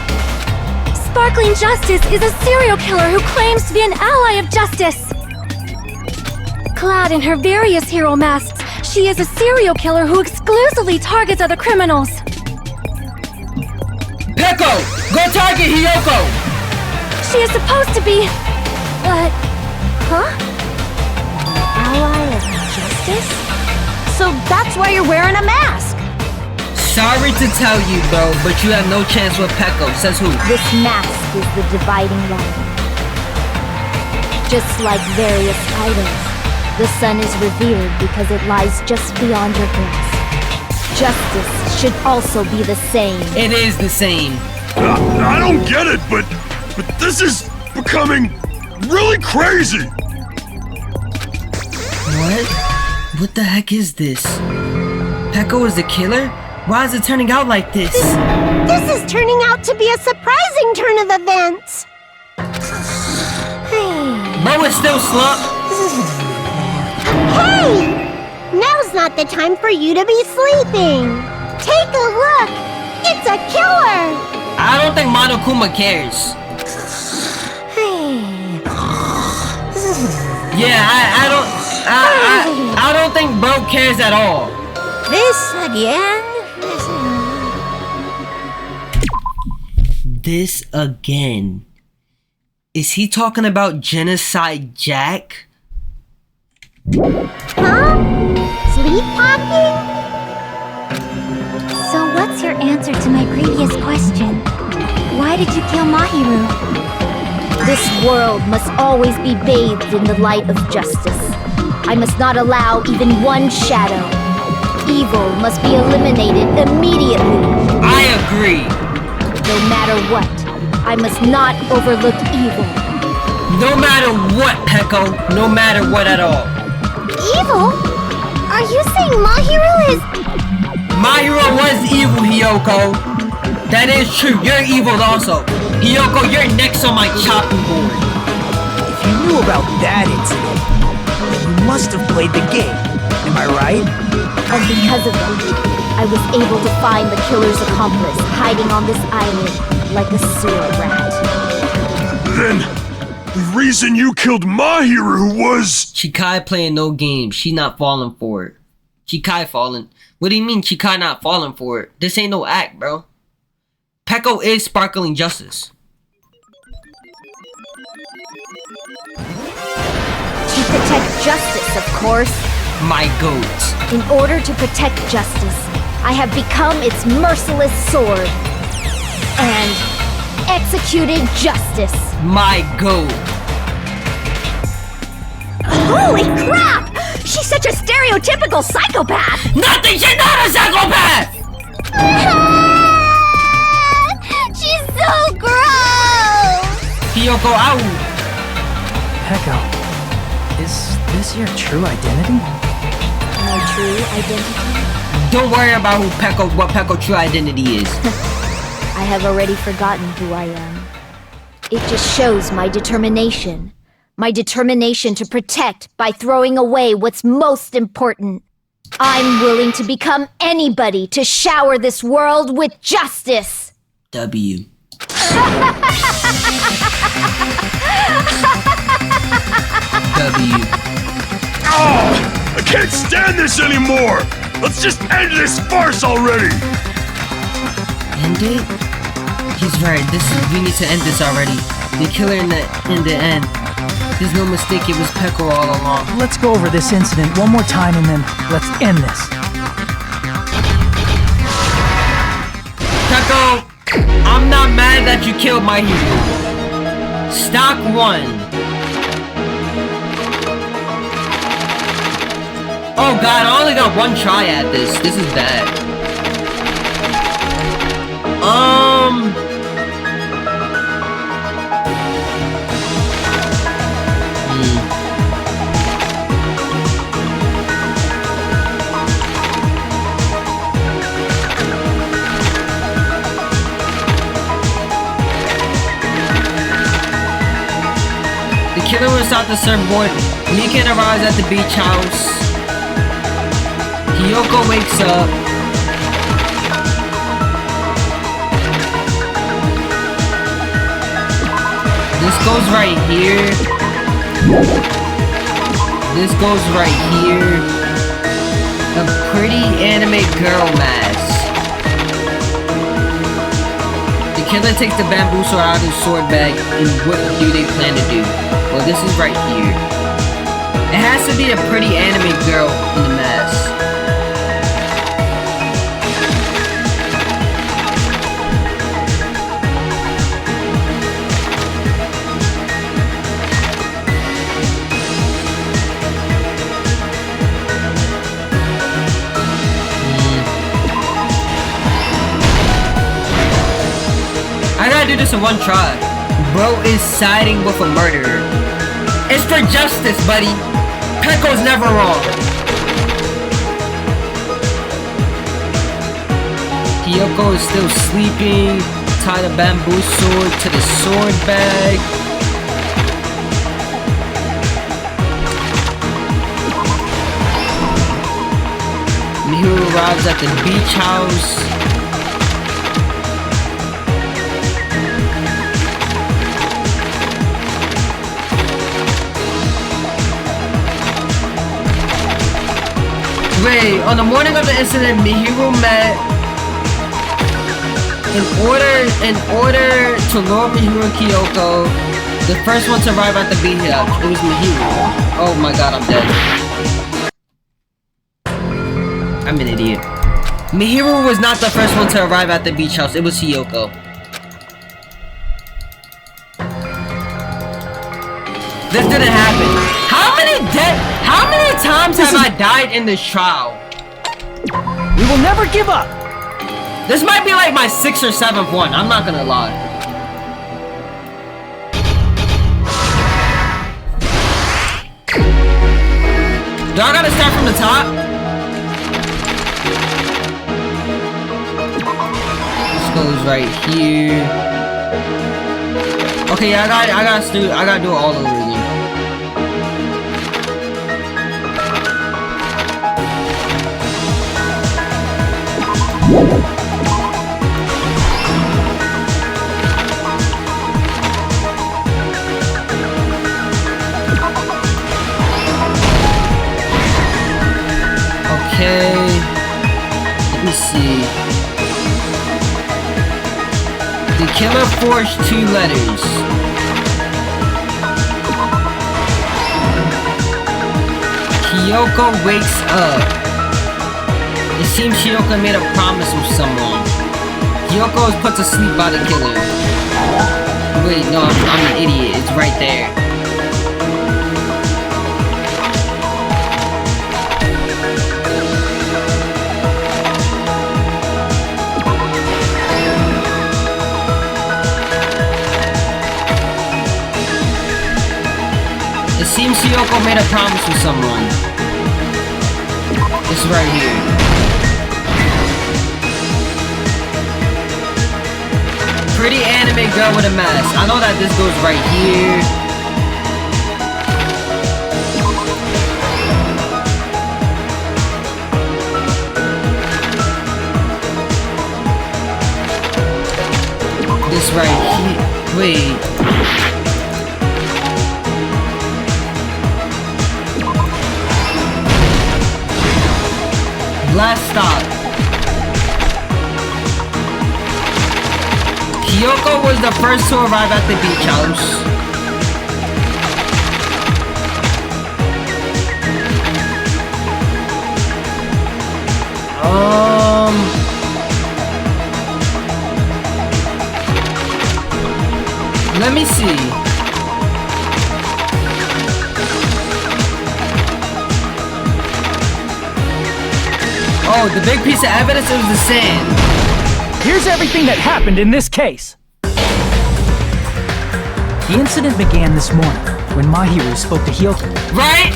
Sparkling Justice is a serial killer who claims to be an ally of justice. Clad in her various hero masks, she is a serial killer who exclusively targets other criminals. Peko! Go target Hiyoko! She is supposed to be... Huh? Ally of justice? So that's why you're wearing a mask! Sorry to tell you, bro, but you have no chance with Peko. Says who? This mask is the dividing line. Just like various items, the sun is revered because it lies just beyond your grasp. Justice should also be the same. It is the same. I don't get it, but this is becoming really crazy. What? What the heck is this? Peko is the killer? Why is it turning out like this? This is turning out to be a surprising turn of events. Bro is still slumped. Hey! Now's not the time for you to be sleeping. Take a look. It's a killer. I don't think Monokuma cares. Yeah, I don't think bro cares at all. This again? This again. Is he talking about Genocide Jack? Huh? Sleepwalking? So what's your answer to my previous question? Why did you kill Mahiru? This world must always be bathed in the light of justice. I must not allow even one shadow. Evil must be eliminated immediately. I agree. No matter what, I must not overlook evil. No matter what, Peko. No matter what at all. Evil? Are you saying Mahiru is... Mahiru was evil, Hiyoko. That is true. You're evil also. Hiyoko, you're next on my chopping board. If you knew about that incident, then you must have played the game. Am I right? And because of them, I was able to find the killer's accomplice hiding on this island like a sewer rat. Then, the reason you killed Mahiru was... Chikai playing no games. She not falling for it. Chikai falling. What do you mean Chikai not falling for it? This ain't no act, bro. Peko is sparkling justice. To protect justice, of course. My goat. In order to protect justice, I have become its merciless sword. And executed justice. My goat. Holy crap! She's such a stereotypical psychopath! Nothing! She's not a psychopath! She's so gross! Hiyoko, ow! Peko, is this your true identity? My true identity? Don't worry about what Peko true identity is. I have already forgotten who I am. It just shows my determination. My determination to protect by throwing away what's most important. I'm willing to become anybody to shower this world with justice. W. W. Oh, I can't stand this anymore! Let's just end this farce already! End it? He's right. We need to end this already. The killer in the end. There's no mistake, it was Peko all along. Let's go over this incident one more time and then let's end this. Peko, I'm not mad that you killed Mahiru. Stock 1. Oh god, I only got one try at this. This is bad. The killer was at the surfboard. Mikan arrives at the beach house. Hiyoko wakes up. This goes right here. This goes right here. A pretty anime girl mask. The killer takes the bamboo sword out of his sword bag, and what do they plan to do? Well, this is right here. It has to be a pretty anime girl in the mask. I gotta do this in one try. Bro is siding with a murderer. It's for justice, buddy. Peko's never wrong. Hiyoko is still sleeping. Tie the bamboo sword to the sword bag. Mahiru arrives at the beach house. Wait, on the morning of the incident, Mahiru met... In order to lure Mahiru and Kyoko, the first one to arrive at the beach house, it was Mahiru. Oh my god, I'm dead. I'm an idiot. Mahiru was not the first one to arrive at the beach house, it was Kyoko. This didn't happen. How many times have I died in this trial? We will never give up! This might be like my 6th or 7th one, I'm not gonna lie. Do I gotta start from the top? This goes right here. Okay, yeah, I gotta do it all over again. Okay. Let me see. The killer forged 2 letters. Kyoko wakes up. It seems Kyoko made a promise with someone. Kyoko is put to sleep by the killer. Wait, no, I'm an idiot. It's right there. It seems Kyoko made a promise with someone. It's right here. Pretty anime girl with a mask. I know that this goes right here. This right here. Wait. Last stop. Kyoko was the first to arrive at the beach house. Let me see. Oh, the big piece of evidence, it was the sand. Here's everything that happened in this case. The incident began this morning when Mahiru spoke to Hyoko. Right?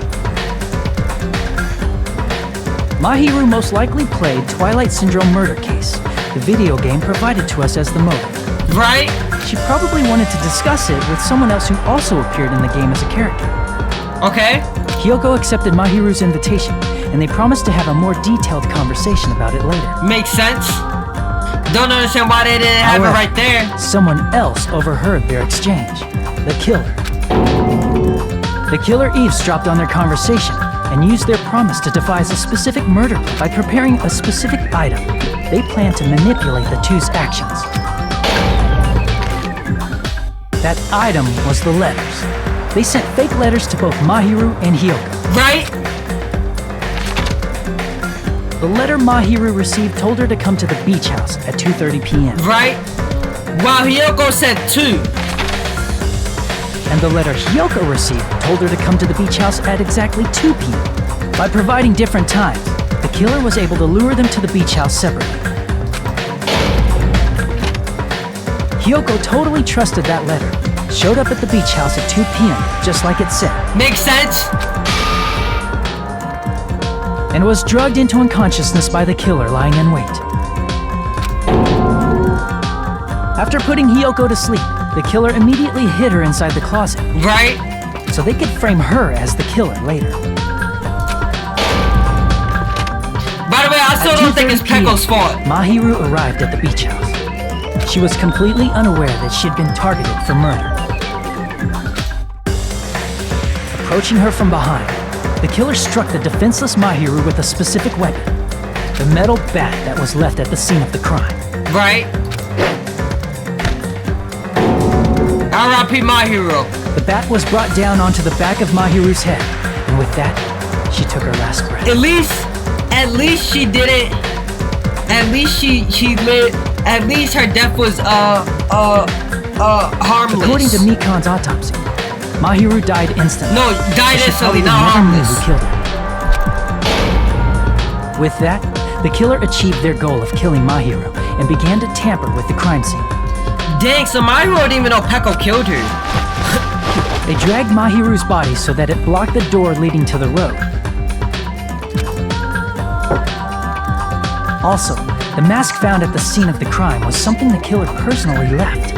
Mahiru most likely played Twilight Syndrome Murder Case, the video game provided to us as the motive. Right? She probably wanted to discuss it with someone else who also appeared in the game as a character. Okay. Hyoko accepted Mahiru's invitation, and they promised to have a more detailed conversation about it later. Makes sense. Don't understand why they didn't have it right there. Someone else overheard their exchange. The killer. The killer eavesdropped on their conversation and used their promise to devise a specific murder by preparing a specific item. They planned to manipulate the two's actions. That item was the letters. They sent fake letters to both Mahiru and Hyoko. Right? The letter Mahiru received told her to come to the beach house at 2:30 p.m. Right? While Hyoko said 2. And the letter Hyoko received told her to come to the beach house at exactly 2 p.m. By providing different times, the killer was able to lure them to the beach house separately. Hyoko totally trusted that letter, showed up at the beach house at 2 p.m., just like it said. Makes sense? And was drugged into unconsciousness by the killer lying in wait. After putting Hyoko to sleep, the killer immediately hid her inside the closet. Right? So they could frame her as the killer later. By the way, I still don't think it's Pekko's fault. Mahiru arrived at the beach house. She was completely unaware that she'd been targeted for murder. Approaching her from behind, the killer struck the defenseless Mahiru with a specific weapon, the metal bat that was left at the scene of the crime. Right? R.I.P. Mahiru. The bat was brought down onto the back of Mahiru's head, and with that, she took her last breath. At least she didn't. At least she lived. At least her death was harmless. According to Mikan's autopsy, Mahiru died instantly. No, died instantly, not never knew harmless. who killed her. With that, the killer achieved their goal of killing Mahiru and began to tamper with the crime scene. Dang, so Mahiru didn't even know Pekko killed her. They dragged Mahiru's body so that it blocked the door leading to the road. Also, the mask found at the scene of the crime was something the killer personally left.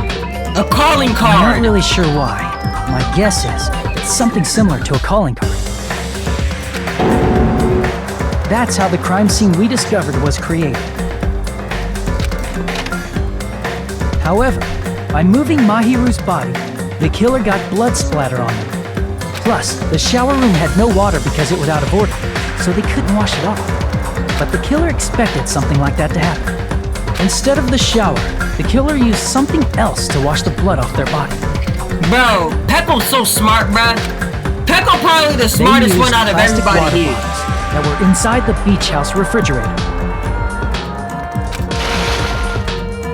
A calling card! I'm not really sure why. My guess is it's something similar to a calling card. That's how the crime scene we discovered was created. However, by moving Mahiru's body, the killer got blood splatter on them. Plus, the shower room had no water because it was out of order, so they couldn't wash it off. But the killer expected something like that to happen. Instead of the shower, the killer used something else to wash the blood off their body. Bro, Pecco's so smart, bruh. Pecco probably the smartest one out of everybody here. That were inside the beach house refrigerator.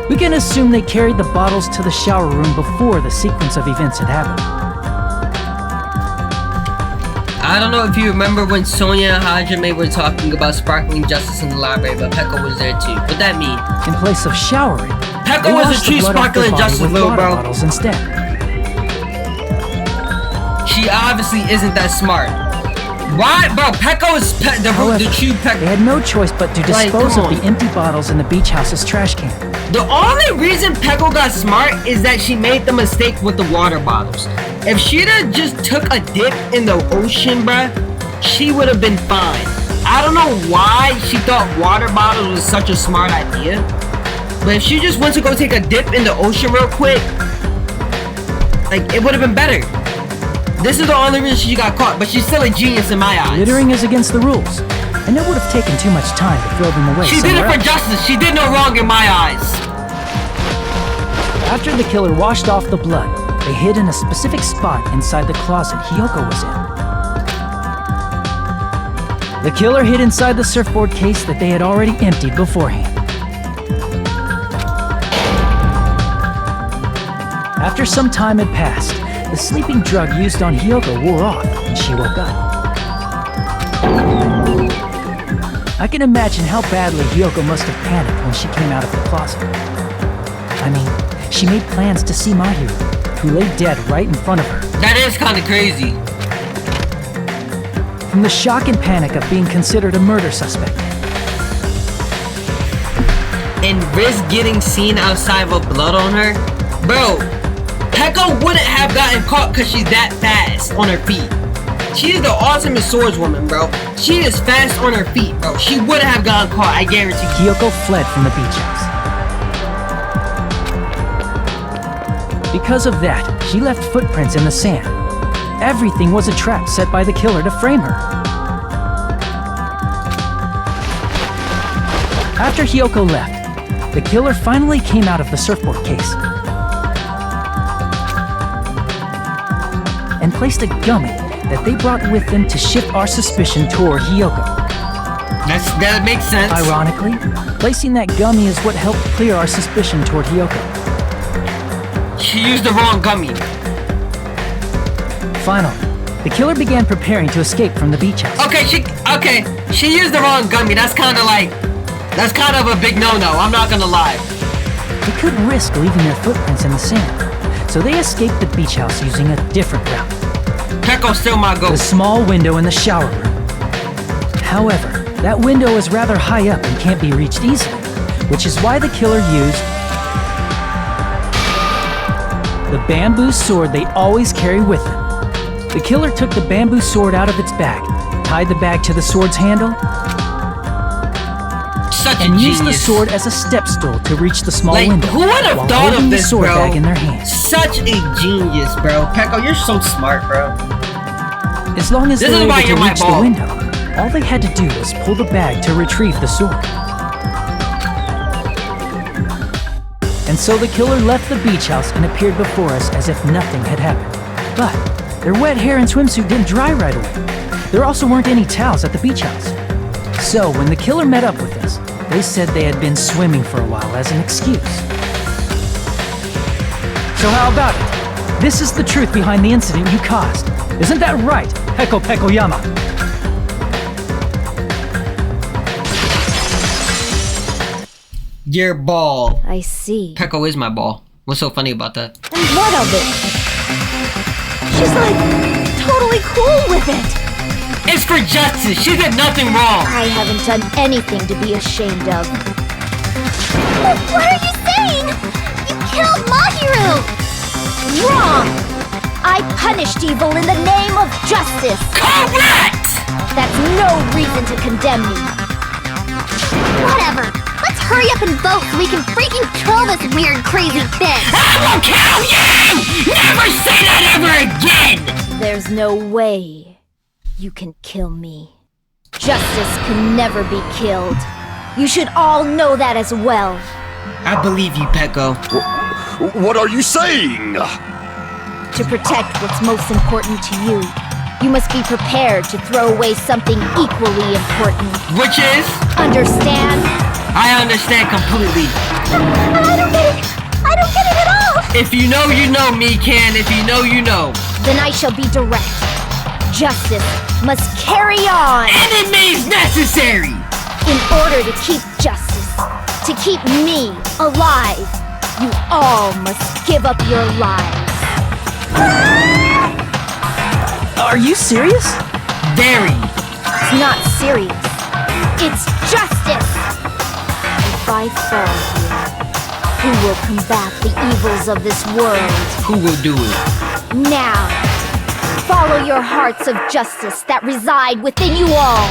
We can assume they carried the bottles to the shower room before the sequence of events had happened. I don't know if you remember when Sonia and Hajime were talking about sparkling justice in the library, but Pecco was there too. What'd that mean? In place of showering, Pecco was a true sparkling justice, little bro. Bottles instead. She obviously isn't that smart. Why, bro? Pecco is the true Pecco. They had no choice but to dispose of the empty bottles in the beach house's trash can. The only reason Pecco got smart is that she made the mistake with the water bottles. If she'd have just took a dip in the ocean, bruh, she would have been fine. I don't know why she thought water bottles was such a smart idea. But if she just went to go take a dip in the ocean real quick, like, it would have been better. This is the only reason she got caught, but she's still a genius in my eyes. Littering is against the rules, and it would have taken too much time to throw them away. She did it for justice. She did no wrong in my eyes. After the killer washed off the blood, they hid in a specific spot inside the closet Hiyoko was in. The killer hid inside the surfboard case that they had already emptied beforehand. After some time had passed, the sleeping drug used on Hiyoko wore off and she woke up. I can imagine how badly Hiyoko must have panicked when she came out of the closet. I mean, she made plans to see Mahiru, who lay dead right in front of her. That is kind of crazy. From the shock and panic of being considered a murder suspect. And risk getting seen outside with blood on her? Bro, Pecco wouldn't have gotten caught because she's that fast on her feet. She is the ultimate swordswoman, bro. She is fast on her feet, bro. She wouldn't have gotten caught, I guarantee you. Hiyoko fled from the beach house. Because of that, she left footprints in the sand. Everything was a trap set by the killer to frame her. After Hiyoko left, the killer finally came out of the surfboard case and placed a gummy that they brought with them to shift our suspicion toward Hiyoko. That makes sense. Ironically, placing that gummy is what helped clear our suspicion toward Hiyoko. She used the wrong gummy. Finally, the killer began preparing to escape from the beach house. She used the wrong gummy. That's kind of a big no-no, I'm not gonna lie. They couldn't risk leaving their footprints in the sand, so they escaped the beach house using a different route. Pecco's still my goat. The small window in the shower room. However, that window is rather high up and can't be reached easily, which is why the killer used the bamboo sword they always carry with them. The killer took the bamboo sword out of its bag, tied the bag to the sword's handle, and used the sword as a step stool to reach the small window. Who would have thought of this, the sword bro? bag in their hands. Such a genius, bro. Pecco, you're so smart, bro. As long as they were able to reach the window, all they had to do was pull the bag to retrieve the sword. And so the killer left the beach house and appeared before us as if nothing had happened. But their wet hair and swimsuit didn't dry right away. There also weren't any towels at the beach house. So when the killer met up with us, they said they had been swimming for a while as an excuse. So how about it? This is the truth behind the incident you caused. Isn't that right, Pecco Yama? Your ball. I see. Pecco is my ball. What's so funny about that? And what of it? She's like totally cool with it. It's for justice. She did nothing wrong. I haven't done anything to be ashamed of. What are you saying? You killed Mahiru! Wrong! I punished evil in the name of justice. Correct! That's no reason to condemn me. Whatever. Let's hurry up and vote so we can freaking kill this weird, crazy bitch! I will kill you! Never say that ever again! There's no way you can kill me. Justice can never be killed. You should all know that as well. I believe you, Peko. What are you saying? To protect what's most important to you, you must be prepared to throw away something equally important. Which is? Understand? I understand completely. I don't get it! I don't get it at all! If you know, you know, Mikan. If you know, you know. Then I shall be direct. Justice must carry on! Enemies necessary! In order to keep justice, to keep me alive, you all must give up your lives. Are you serious? Very. It's not serious. It's justice! If I fall here, who will combat the evils of this world? Who will do it? Now, follow your hearts of justice that reside within you all,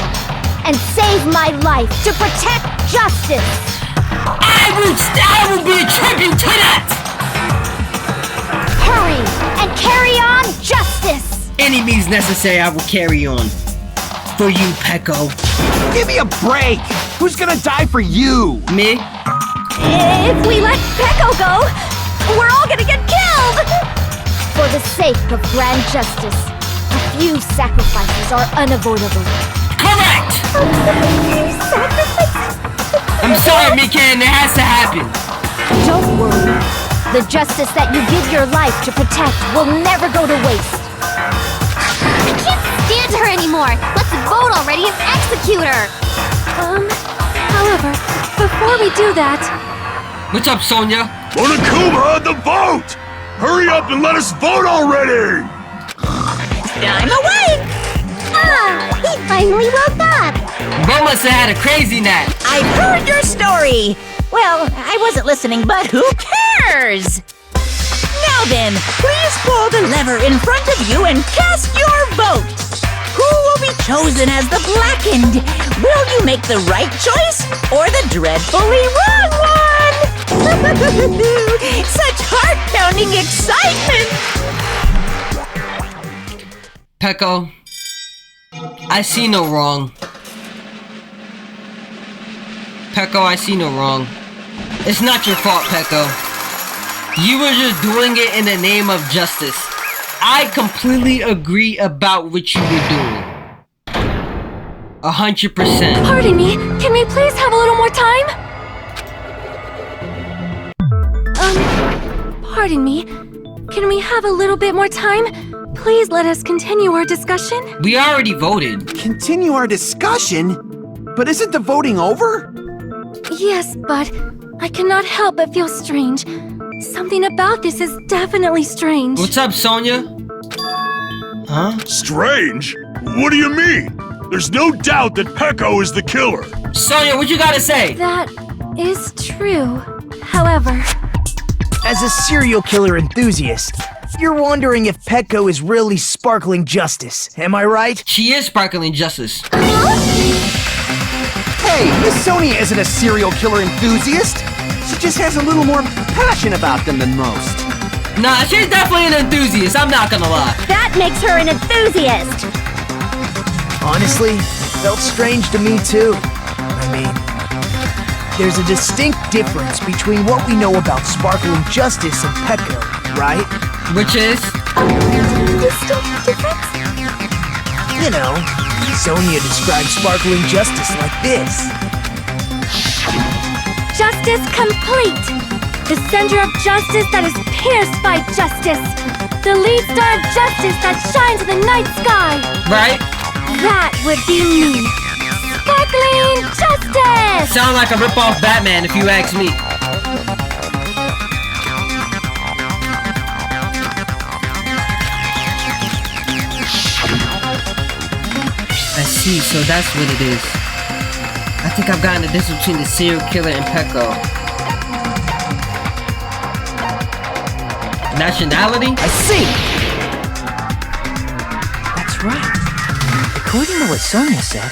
and save my life to protect justice! I will be a tribute to that! Hurry and carry on justice! Any means necessary, I will carry on. For you, Peko. Give me a break! Who's gonna die for you? Me? If we let Peko go, we're all gonna get killed! For the sake of grand justice, a few sacrifices are unavoidable. Correct! I'm sorry, Mikan, it has to happen. Don't worry. The justice that you give your life to protect will never go to waste. I can't stand her anymore! Let's vote already and execute her! However, before we do that... What's up, Sonia? Onokuma, the vote! Hurry up and let us vote already! I'm awake! He finally woke up! Bo must have had a crazy nap. I've heard your story! Well, I wasn't listening, but who cares? Now then, please pull the lever in front of you and cast your vote! Who will be chosen as the blackened? Will you make the right choice or the dreadfully wrong one? Such heart-pounding excitement! Peko, I see no wrong. Peko, I see no wrong. It's not your fault, Peko. You were just doing it in the name of justice. I completely agree about what you were doing. 100%. Pardon me, can we please have a little more time? Pardon me. Can we have a little bit more time? Please let us continue our discussion. We already voted. Continue our discussion? But isn't the voting over? Yes, but I cannot help but feel strange. Something about this is definitely strange. What's up, Sonia? Huh? Strange? What do you mean? There's no doubt that Peko is the killer. Sonia, what you gotta say? That is true. However... As a serial killer enthusiast, you're wondering if Peko is really sparkling justice, am I right? She is sparkling justice. Hey, Miss Sonia isn't a serial killer enthusiast. She just has a little more passion about them than most. Nah, she's definitely an enthusiast, I'm not gonna lie. That makes her an enthusiast! Honestly, it felt strange to me too. I mean, there's a distinct difference between what we know about sparkling justice and Peko, right? Which is? Distinct difference? You know, Sonia describes sparkling justice like this. Justice complete! The center of justice that is pierced by justice! The lead star of justice that shines in the night sky! Right? That would be me! Sparkling justice! Sound like a rip-off Batman if you ask me. I see, so that's what it is. I think I've gotten the difference between the serial killer and Peko. Nationality? I see! That's right. According to what Sonia said,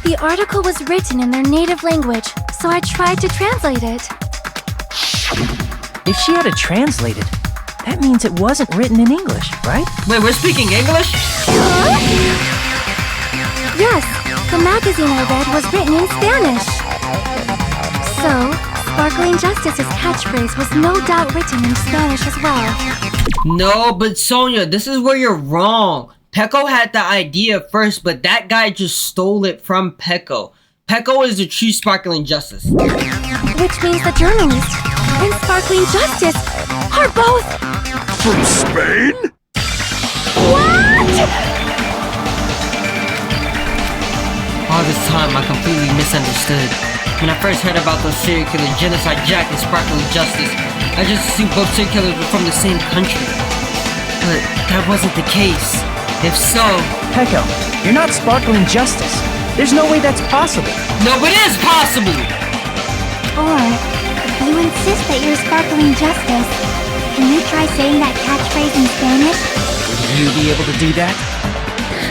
The article was written in their native language, so I tried to translate it. If she had to translate it, that means it wasn't written in English, right? Wait, we're speaking English? Yes, the magazine I read was written in Spanish. So, Sparkling Justice's catchphrase was no doubt written in Spanish as well. No, but Sonia, this is where you're wrong. Peko had the idea first, but that guy just stole it from Peko. Peko is the true Sparkling Justice. Which means the journalist and Sparkling Justice are both... From Spain? What? All this time, I completely misunderstood. When I first heard about those serial killers, Genocide Jack and Sparkling Justice, I just assumed both serial killers were from the same country. But that wasn't the case. If so... Peko, you're not Sparkling Justice. There's no way that's possible. No, but it is possible! Or, if you insist that you're Sparkling Justice, can you try saying that catchphrase in Spanish? Would you be able to do that?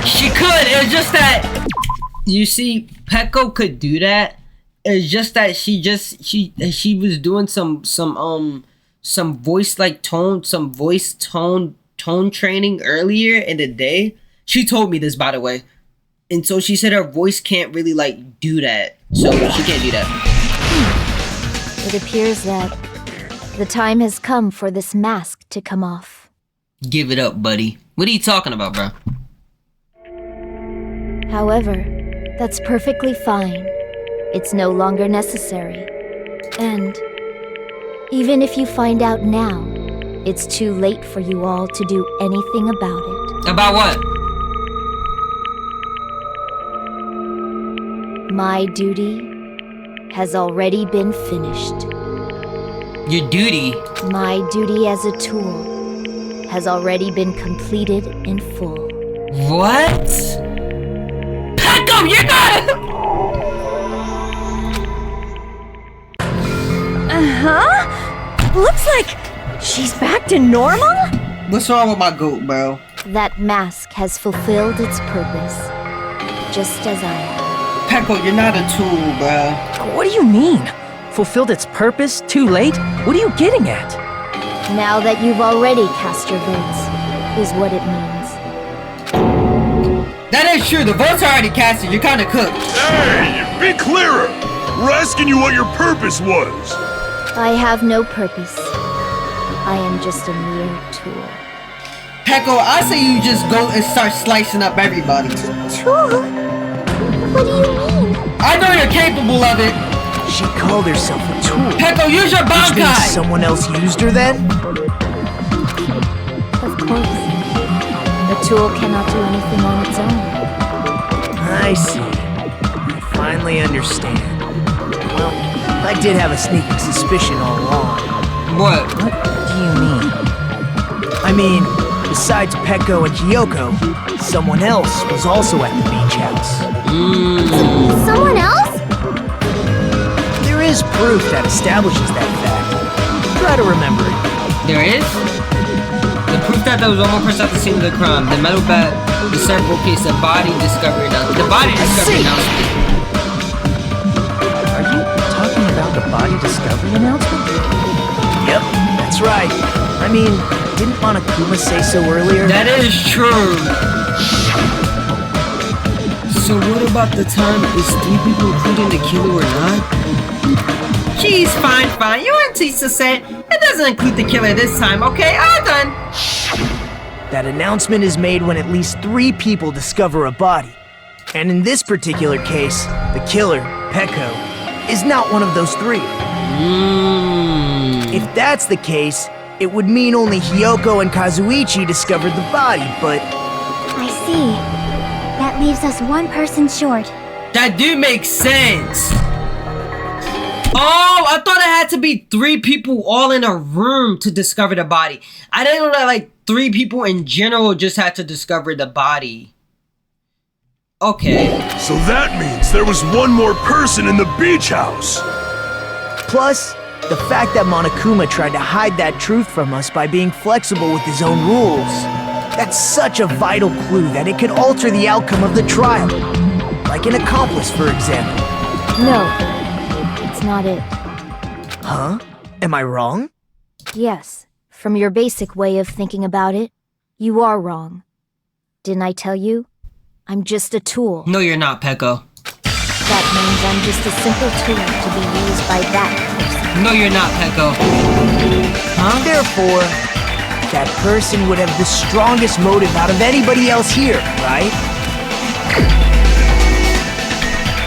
She could! It's just that... You see, Peko could do that. It's just that she was doing some voice tone training earlier in the day. She told me this, by the way. And so she said her voice can't really like do that. So she can't do that. It appears that the time has come for this mask to come off. Give it up, buddy. What are you talking about, bro? However, that's perfectly fine. It's no longer necessary. And even if you find out now, it's too late for you all to do anything about it. About what? My duty has already been finished. Your duty? My duty as a tool has already been completed in full. What? Peko, you're not... Looks like she's back to normal? What's wrong with my goat, bro? That mask has fulfilled its purpose, just as I have. Peko, you're not a tool, bro. What do you mean? Fulfilled its purpose? Too late? What are you getting at? Now that you've already cast your votes, is what it means. That is true. The votes are already casted. You're kind of cooked. Hey, be clearer. We're asking you what your purpose was. I have no purpose. I am just a mere tool. Peko, I say you just go and start slicing up everybody. Tool? What do you mean? I know you're capable of it. She called herself a tool. Peko, use your Which bankai! means someone else used her then? Of course. A tool cannot do anything on its own. I see. I finally understand. Well, I did have a sneaking suspicion all along. What? What do you mean? I mean, besides Peko and Hiyoko, someone else was also at the beach house. Someone else? There is proof that establishes that fact. Try to remember it. There is? The proof that there was one more person at the scene of the crime. The metal bat, the several case, the body discovery announcement. The body discovery announcement. Are you talking about the body discovery announcement? Yep, that's right. I mean, didn't Monokuma say so earlier? That is true. So what about the time? Is 3 people including the killer or not? Jeez, fine. You and Tisa said it doesn't include the killer this time, okay? All done. That announcement is made when at least 3 people discover a body. And in this particular case, the killer, Peko, is not one of those 3. If that's the case, it would mean only Hiyoko and Kazuichi discovered the body, but... I see. That leaves us one person short. That do make sense. Oh, I thought it had to be 3 people all in a room to discover the body. I didn't know that like 3 people in general just had to discover the body. Okay. So that means there was one more person in the beach house. Plus, the fact that Monokuma tried to hide that truth from us by being flexible with his own rules. That's such a vital clue that it could alter the outcome of the trial. Like an accomplice, for example. No, it's not it. Huh? Am I wrong? Yes, from your basic way of thinking about it, you are wrong. Didn't I tell you? I'm just a tool. No, you're not, Peko. That means I'm just a simple tool to be used by that person. No, you're not, Peko. Huh? Therefore, that person would have the strongest motive out of anybody else here, right?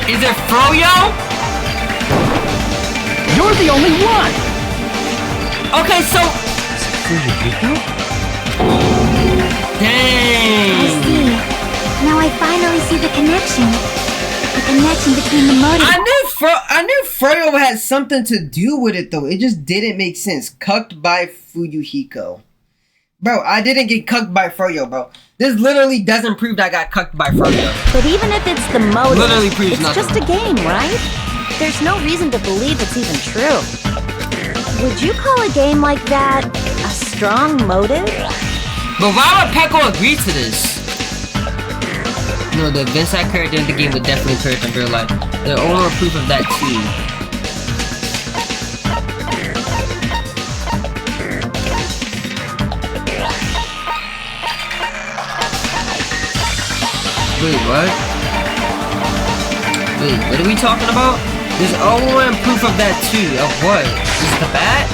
Is it Froyo? You're the only one! Okay, so... Is it Fuyuhiko? Dang! I see. Now I finally see the connection. The connection between the motive. I knew Froyo had something to do with it, though. It just didn't make sense. Cucked by Fuyuhiko. Bro, I didn't get cucked by Froyo, bro. This literally doesn't prove that I got cucked by Froyo. But even if it's the motive, Literally proves it's nothing. just a game, right? There's no reason to believe it's even true. Would you call a game like that a strong motive? But why would Peko agree to this? No, the events that occurred in the game would definitely occur in real life. There are more proof of that too. Wait, what? Wait, what are we talking about? There's more proof of that too. Of what? Is it the bat?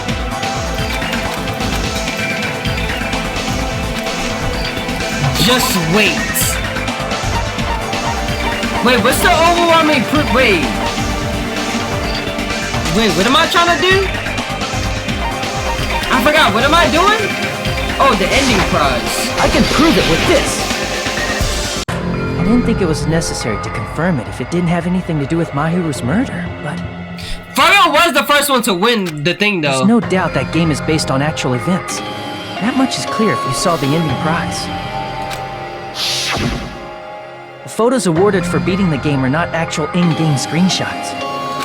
Just wait. Wait, what's the overwhelming proof? Wait, what am I trying to do? I forgot, what am I doing? Oh, the ending prize. I can prove it with this! I didn't think it was necessary to confirm it if it didn't have anything to do with Mahiru's murder, but... Froyo was the first one to win the thing, though. There's no doubt that game is based on actual events. That much is clear if you saw the ending prize. The photos awarded for beating the game are not actual in-game screenshots.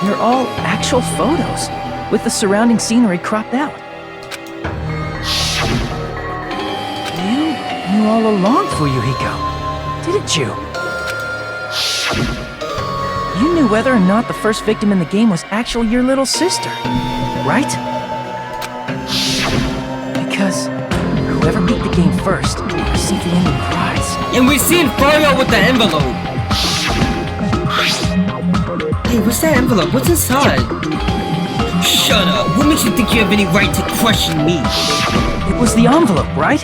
They're all actual photos, with the surrounding scenery cropped out. You knew all along, Fuyuhiko, didn't you? You knew whether or not the first victim in the game was actually your little sister, right? Because whoever beat the game first received the ending prize. And we seen Froyo with the envelope. Hey, what's that envelope? What's inside? Shut up. What makes you think you have any right to question me? It was the envelope, right?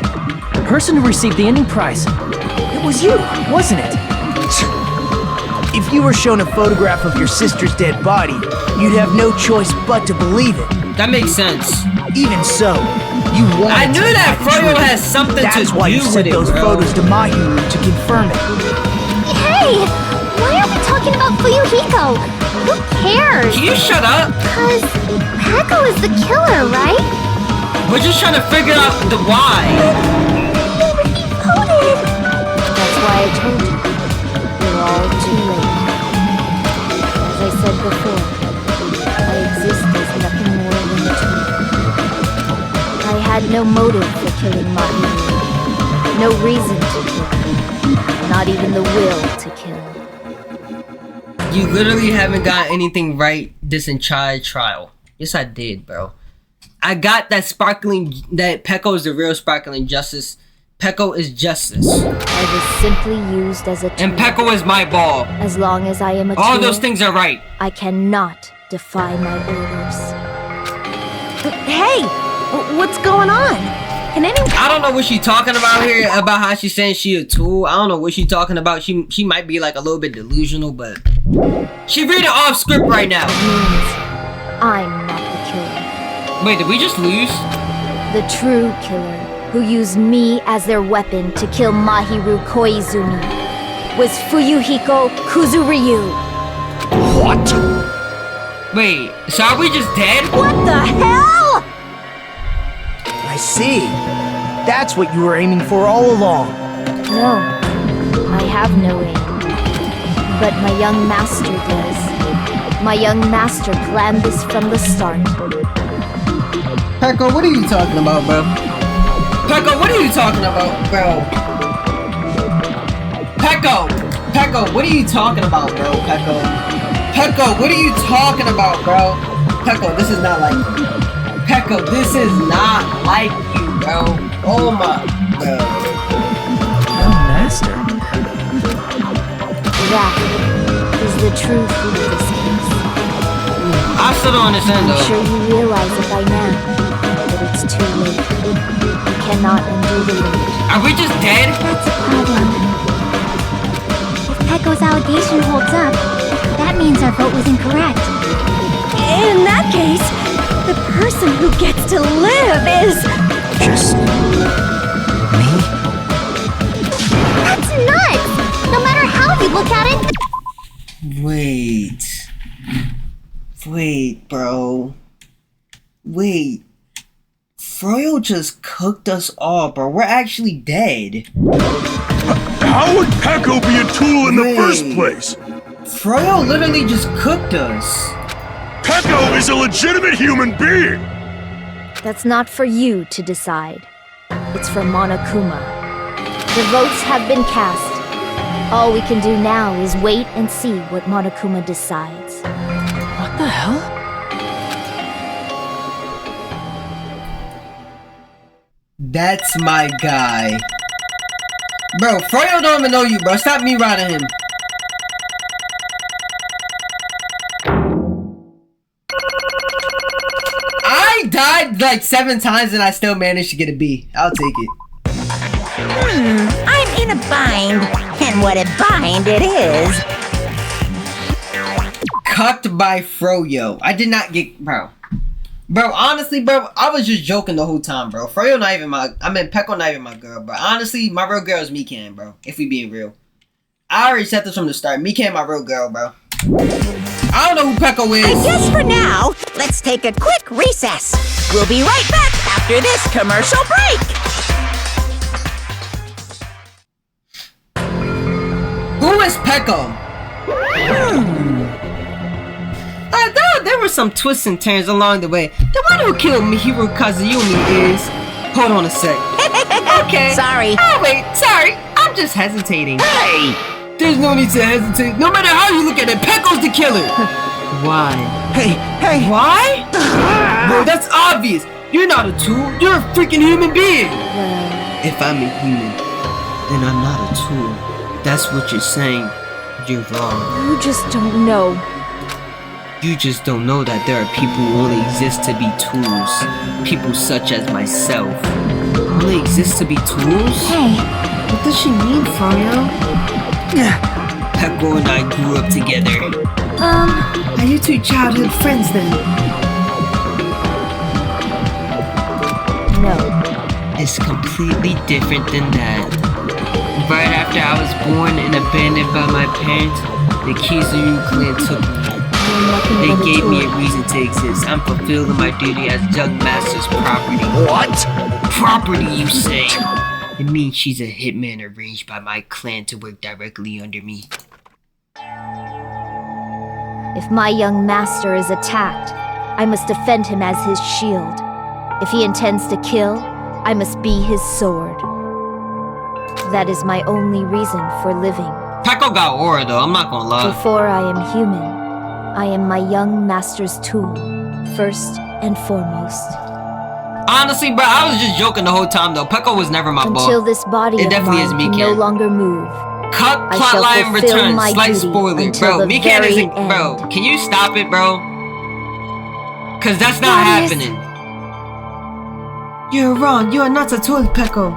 The person who received the ending prize. It was you, wasn't it? If you were shown a photograph of your sister's dead body, you'd have no choice but to believe it. That makes sense. Even so, you wanted I knew to that have Froyo truth. has something to That's why do you sent with it, those bro. photos to Mahiru to confirm it. Hey! Why are we talking about Fuyuhiko? Who cares? Can you shut up? Cause Peko is the killer, right? We're just trying to figure out the why. That's why I told you. You're all too late. As I said before, I exist as nothing more than the truth. I had no motive for killing Mahiru. No reason to kill. Not even the will to kill. You literally haven't got anything right this entire trial. Yes, I did, bro. I got that that Peko is the real sparkling justice. Peko is justice. I was simply used as a tool. And Peko is my ball. As long as I am a tool, all those things are right. I cannot defy my orders. Hey! What's going on? Can anyone... I don't know what she's talking about here, about how she's saying she a tool. I don't know what she's talking about. She might be like a little bit delusional, but she reading off script right now. It means I'm not the killer. Wait, did we just lose? The true killer, who used me as their weapon to kill Mahiru Koizumi, was Fuyuhiko Kuzuryu. What? Wait, so are we just dead? What the hell? I see. That's what you were aiming for all along. No, I have no aim. But my young master does. My young master planned this from the start. Peko, what are you talking about, bro? Peko, what are you talking about, bro? Peko! Pecco, what are you talking about, bro? Pecco. Pecco, what are you talking about, bro? Pecco, this is not like you. Pecco, this is not like you, bro. Oh my god. Oh, Master. That is the truth of this case. I still don't understand, I'm though. sure you realize it by now, but it's too late. You cannot undo the late. Are we just dead? That's a problem. If Pecco's allegation holds up, that means our vote was incorrect. In that case, the person who gets to live is... Just... me? That's nuts! No matter how you look at it... Wait. Wait, bro. Wait. Froyo just cooked us all, bro. We're actually dead. How would Pecco be a tool in the first place? Froyo literally just cooked us. Pecco is a legitimate human being! That's not for you to decide. It's for Monokuma. The votes have been cast. All we can do now is wait and see what Monokuma decides. What the hell? That's my guy. Bro, Froyo don't even know you, bro. Stop me riding him. I died like 7 times and I still managed to get a B. I'll take it. I'm in a bind. And what a bind it is. Cucked by Froyo. I did not get... Bro, honestly, bro, I was just joking the whole time, bro. Froyo not even my... I mean, Pecco not even my girl, bro. Honestly, my real girl is Mikan, bro. If we being real. I already said this from the start. Mikan my real girl, bro. I don't know who Pecco is. I guess for now, let's take a quick recess. We'll be right back after this commercial break. Who is Pecco? There were some twists and turns along the way. The one who killed Mahiru Kazuyumi is... Hold on a sec. Okay. Sorry. Oh, wait. Sorry. I'm just hesitating. Hey! There's no need to hesitate. No matter how you look at it, Pecco's the killer. Why? Hey! Why? Bro, that's obvious. You're not a tool. You're a freaking human being. If I'm a human, then I'm not a tool. That's what you're saying. You're wrong. You just don't know. You just don't know that there are people who only exist to be tools. People such as myself. Only exist to be tools? Hey, What does she mean, Froyo? Pecco and I grew up together. Are you two childhood friends then? No. It's completely different than that. Right after I was born and abandoned by my parents, the Kizaru clan took me. They gave me a reason to exist. I'm fulfilling my duty as young master's property. What? Property, you say? It means she's a hitman arranged by my clan to work directly under me. If my young master is attacked, I must defend him as his shield. If he intends to kill, I must be his sword. That is my only reason for living. Pecco got aura though, I'm not gonna lie. Before I am human, I am my young master's tool, first and foremost. Honestly, bro, I was just joking the whole time though. Pecco was never my boss. Until this body It of definitely mine is can no Mikan. longer move. Cut I shall plotline fulfill returns. my Slight duty spoiler, until bro. the Mikan very isn't, bro. end. Can you stop it, bro? Cause that's not happening. You're wrong. You are not a tool, Pecco.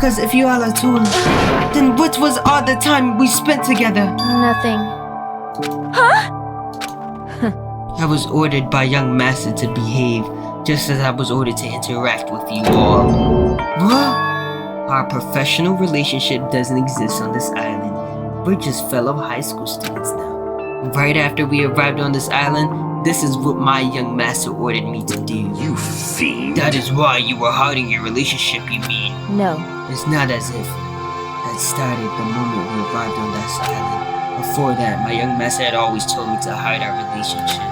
Cause if you are a tool, then what was all the time we spent together? Nothing. I was ordered by young master to behave, just as I was ordered to interact with you all. What? Our professional relationship doesn't exist on this island. We're just fellow high school students now. Right after we arrived on this island, this is what my young master ordered me to do. You fiend. That is why you were hiding your relationship, you mean? No. It's not as if that started the moment we arrived on this island. Before that, my young master had always told me to hide our relationship.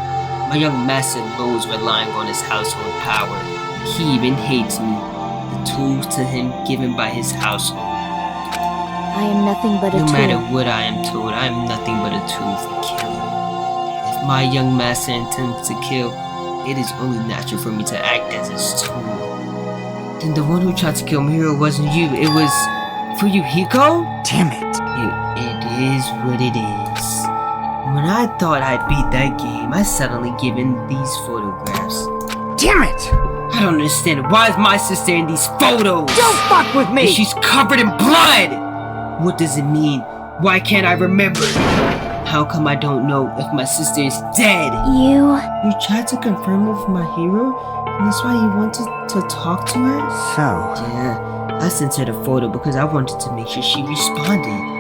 My young master loathes relying on his household power. He even hates me. The tools to him given by his household. I am nothing but a tool. No matter what I am told, I am nothing but a tool for killing. If my young master intends to kill, it is only natural for me to act as his tool. Then the one who tried to kill Mahiru wasn't you, it was Fuyuhiko? Damn it. It is what it is. When I thought I beat that game, I suddenly given these photographs. Damn it! I don't understand. Why is my sister in these photos? Don't fuck with me! And she's covered in blood! What does it mean? Why can't I remember? How come I don't know if my sister is dead? You tried to confirm with Mahiru, and that's why you wanted to talk to her? So? Yeah, I sent her the photo because I wanted to make sure she responded.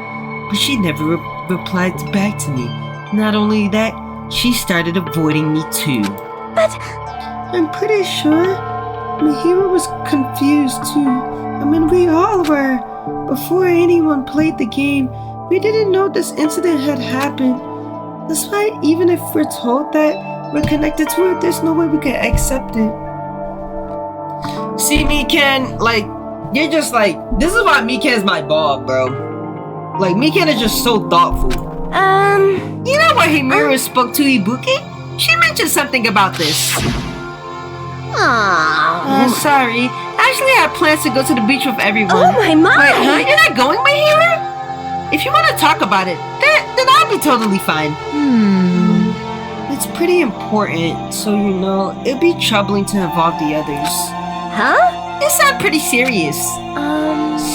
But she never replied back to me. Not only that, she started avoiding me too. But I'm pretty sure Mahiru was confused too. I mean, we all were. Before anyone played the game, we didn't know this incident had happened. That's why even if we're told that we're connected to it, there's no way we can accept it. See, Mikan, like, you're just like, this is why Mikan is my dog, bro. Like, Mikan is just so thoughtful. You know when Himura spoke to Ibuki? She mentioned something about this. Sorry. Actually, I had plans to go to the beach with everyone. Oh my my! Wait, huh? You're not going, Mahiru? If you want to talk about it, then I'll be totally fine. It's pretty important, so you know, it'd be troubling to involve the others. Huh? It sounds pretty serious.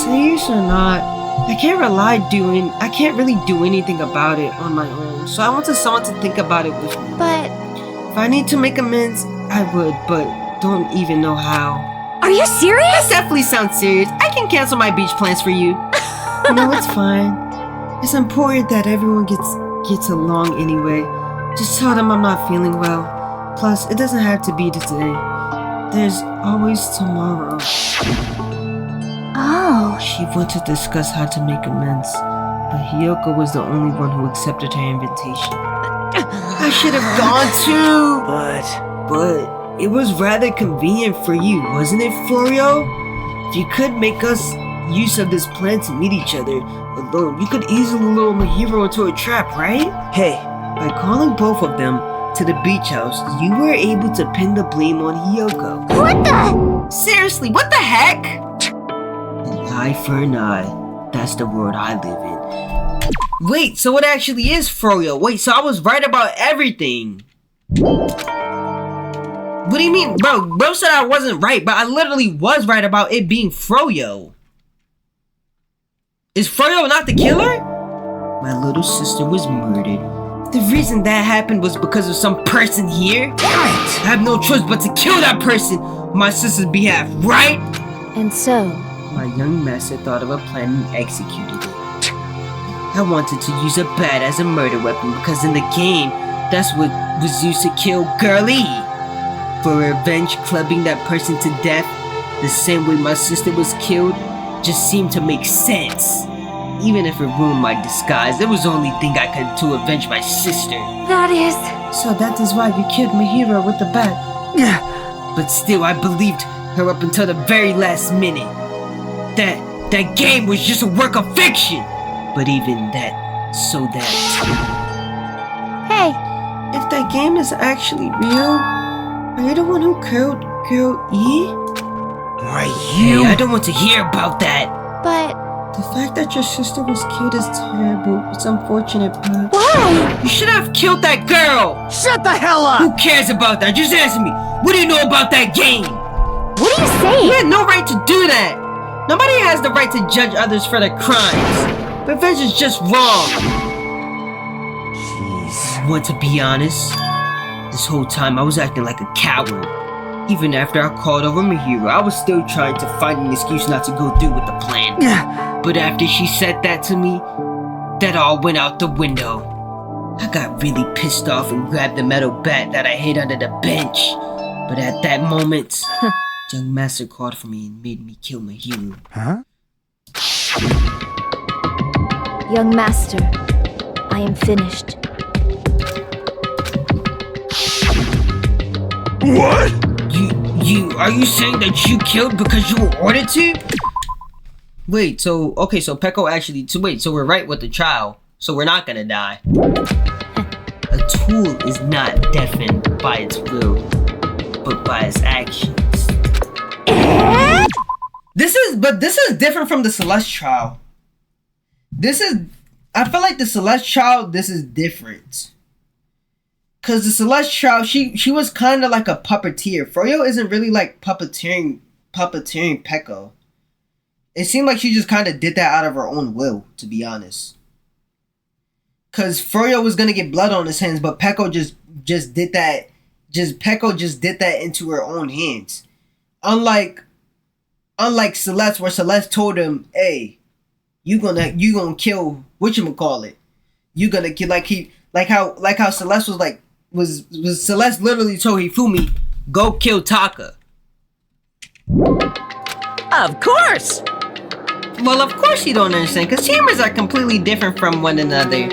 Serious or not, I can't really do anything about it on my own, so I wanted someone to think about it with me. But if I need to make amends, I would, but don't even know how. Are you serious? That definitely sounds serious. I can cancel my beach plans for you. No, it's fine. It's important that everyone gets along anyway. Just tell them I'm not feeling well. Plus, it doesn't have to be today. There's always tomorrow. oh, She wanted to discuss how to make amends, but Hiyoko was the only one who accepted her invitation. I should have gone too! But it was rather convenient for you, wasn't it, Florio? If you could make us use of this plan to meet each other alone, you could easily lure Mahiru into a trap, right? Hey. By calling both of them to the beach house, you were able to pin the blame on Hiyoko. what the? Seriously, what the heck? An eye for an eye. That's the world I live in. Wait, so it actually is Froyo. Wait, so I was right about everything. What do you mean? Bro said I wasn't right, but I literally was right about it being Froyo. Is Froyo not the killer? My little sister was murdered. The reason that happened was because of some person here? Damn it! I have no choice but to kill that person on my sister's behalf, right? And so, my young master thought of a plan and executed it. I wanted to use a bat as a murder weapon because in the game, that's what was used to kill Girlie. For revenge, clubbing that person to death, the same way my sister was killed, just seemed to make sense. Even if it ruined my disguise, it was the only thing I could do to avenge my sister. That is... So that is why you killed Mahiru with the bat. But still, I believed her up until the very last minute. That game was just a work of fiction. But even that, so that... hey, if that game is actually real, are you the one who killed Girl E? Why you? Hey, I don't want to hear about that. but The fact that your sister was killed is terrible. It's unfortunate, but... why? You should have killed that girl! Shut the hell up! Who cares about that? Just answer me. What do you know about that game? What are you saying? You had no right to do that. Nobody has the right to judge others for their crimes. Revenge is just wrong. Jeez. Want to be honest? This whole time I was acting like a coward. Even after I called over Mahiru, I was still trying to find an excuse not to go through with the plan. But after she said that to me, that all went out the window. I got really pissed off and grabbed the metal bat that I hid under the bench. But at that moment, young master called for me and made me kill Mahiru. Huh? Young master, I am finished. What? Are you saying that you killed because you were ordered to? Wait, so Peko actually. So wait, so we're right with the child. So we're not gonna die. A tool is not deafened by its will, but by its actions. This is different from the Celeste trial. I feel like the Celeste child, this is different. Cause the Celeste child, she was kind of like a puppeteer. Froyo isn't really like puppeteering Peko. It seemed like she just kind of did that out of her own will, to be honest. Cause Froyo was gonna get blood on his hands, but Peko just did that. Peko just did that into her own hands. Unlike Celeste, where Celeste told him, "Hey, you gonna kill whatchamacallit. You gonna kill like how Celeste was Celeste literally told Hifumi, go kill Taka." Of course! Well, of course you don't understand, because chambers are completely different from one another.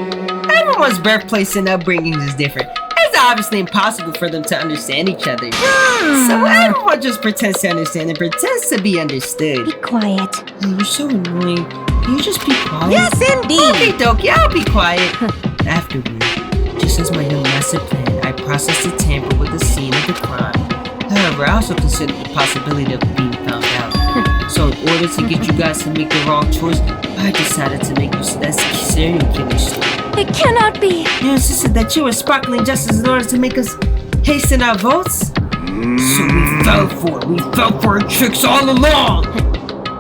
Everyone's birthplace and upbringing is different. It's obviously impossible for them to understand each other. So everyone just pretends to understand and pretends to be understood. Be quiet. Oh, you're so annoying. Can you just be quiet? Yes, indeed! Okay, dokie, I'll be quiet. Afterward, just as my young master planned, I processed the tamper with the scene of the crime. However, I also considered the possibility of being found out. So in order to get you guys to make the wrong choice, I decided to make use of that serial killer story. It cannot be. You insisted that you were sparkling justice in order to make us hasten our votes? So we fell for it. We fell for her tricks all along!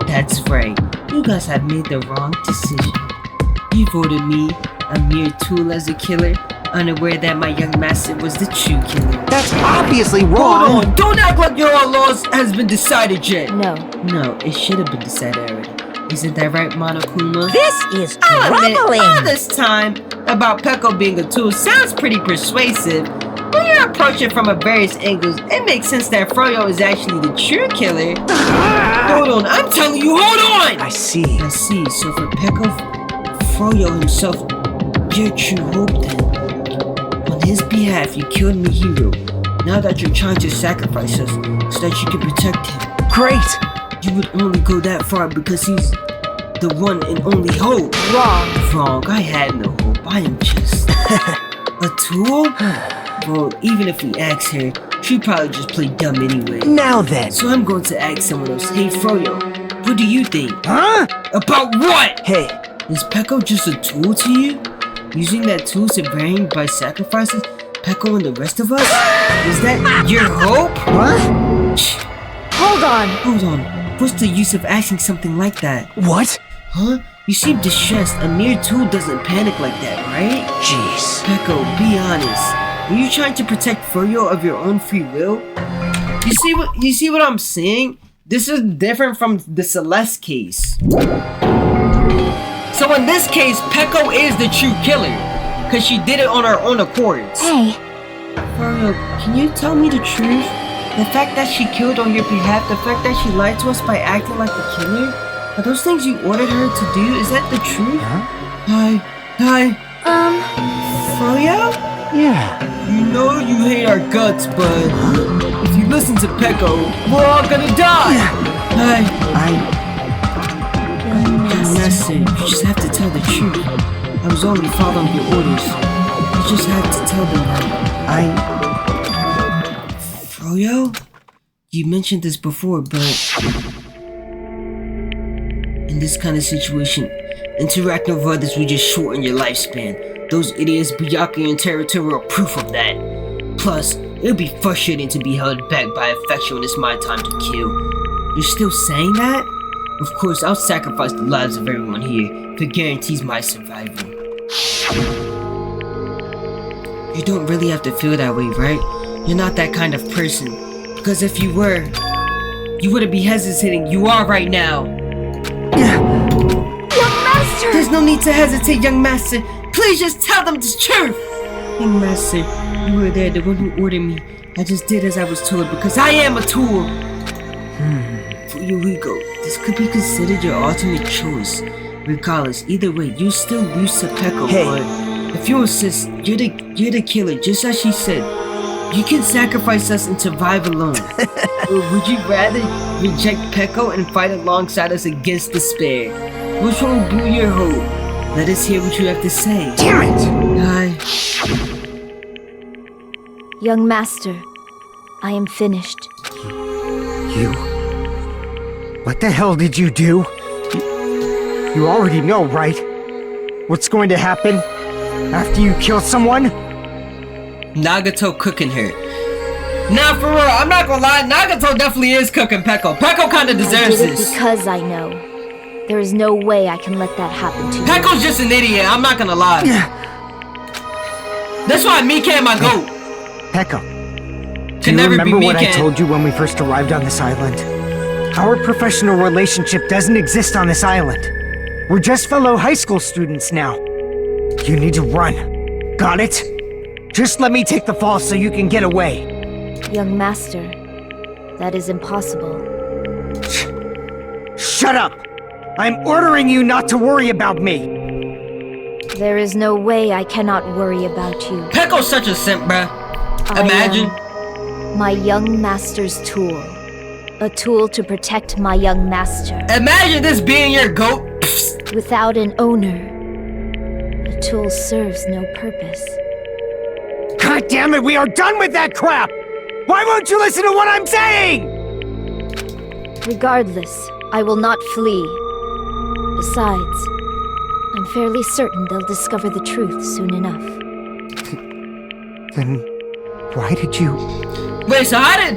That's right. You guys have made the wrong decision. You voted me, a mere tool, as a killer, unaware that my young master was the true killer. That's obviously wrong. Hold on! Don't act like your laws has been decided yet! No. No, it should have been decided already. Isn't that right, Monokuma? This is I'll admit, troubling! all this time about Peko being a tool sounds pretty persuasive. When you approach it from various angles, it makes sense that Froyo is actually the true killer. Hold on, I'm telling you, hold on! I see. I see, so for Peko, Froyo himself, your true hope then. On his behalf, you killed Mahiru. Now that you're trying to sacrifice us so that you can protect him. Great! You would only go that far because he's the one and only hope. Wrong. I had no hope. I am just a tool? Well, even if we ask her, she'd probably just play dumb anyway. Now then. So I'm going to ask someone else. Hey, Froyo, what do you think? Huh? About what? Hey. Is Peko just a tool to you? Using that tool to varying by sacrifices Peko and the rest of us? Is that your hope? What? Hold on. What's the use of asking something like that? What? Huh? You seem distressed. A mere tool doesn't panic like that, right? Jeez. Peko, be honest. Were you trying to protect Froyo of your own free will? You see what I'm saying? This is different from the Celeste case. So in this case, Peko is the true killer, because she did it on her own accords. Hey. Froyo, can you tell me the truth? The fact that she killed on your behalf, the fact that she lied to us by acting like the killer, are those things you ordered her to do? Is that the truth? Huh? Hi. Froyo? Yeah. You know you hate our guts, but if you listen to Peko, we're all gonna die! Young Master, you just have to tell the truth. I was only following your orders. You just have to tell them that. Froyo? You mentioned this before, but in this kind of situation, interacting with others will just shorten your lifespan. Those idiots Byakuya and Teruto are proof of that. Plus, it'll be frustrating to be held back by affection when it's my time to kill. You're still saying that? Of course, I'll sacrifice the lives of everyone here if it guarantees my survival. You don't really have to feel that way, right? You're not that kind of person. Because if you were, you wouldn't be hesitating. You are right now. Young Master! There's no need to hesitate, young master. Please just tell them the truth! Young master, you were there, the one who ordered me. I just did as I was told because I am a tool. For your ego, this could be considered your ultimate choice. Regardless, either way, you still lose to Peko, but if you insist, you're the killer, just as she said. You can sacrifice us and survive alone. Or would you rather reject Peko and fight alongside us against despair? Which one will blow your hope? Let us hear what you have to say. Damn it! Hi. Young master, I am finished. You? What the hell did you do? You already know, right? What's going to happen after you kill someone? Nagato cooking her. Nah, for real, I'm not gonna lie, Nagato definitely is cooking Peko. Peko kinda deserves I did it this. because I know. There is no way I can let that happen to you. Peko's just an idiot, I'm not gonna lie. That's why Mika and my goat. Peko, do Can you never be remember what I Mika. told you when we first arrived on this island? Our professional relationship doesn't exist on this island. We're just fellow high school students now. You need to run. Got it? Just let me take the fall so you can get away. Young master, that is impossible. Shut up! I'm ordering you not to worry about me. There is no way I cannot worry about you. Peko's such a simp, bruh. Imagine. I am my young master's tool. A tool to protect my young master. Imagine this being your goat. Without an owner, a tool serves no purpose. God damn it, we are done with that crap! Why won't you listen to what I'm saying? Regardless, I will not flee. Besides, I'm fairly certain they'll discover the truth soon enough. Then why did you... Wait, so how did...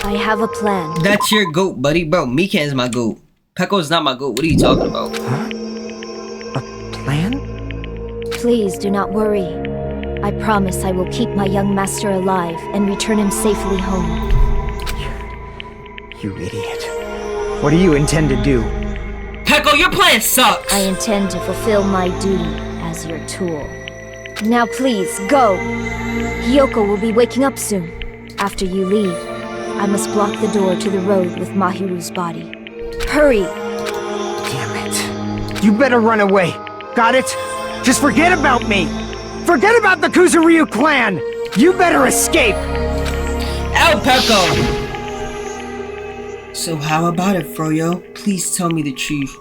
I have a plan. That's your goat, buddy. Bro, Mikan's my goat. Peko's not my goat. What are you talking about? Huh? A plan? Please do not worry. I promise I will keep my young master alive and return him safely home. You idiot. What do you intend to do? Peko, your plan sucks! I intend to fulfill my duty as your tool. Now please, go! Hiyoko will be waking up soon. After you leave, I must block the door to the road with Mahiru's body. Hurry! Damn it. You better run away. Got it? Just forget about me! Forget about the Kuzuryu clan! You better escape! El Peko! So how about it, Froyo? Please tell me the truth.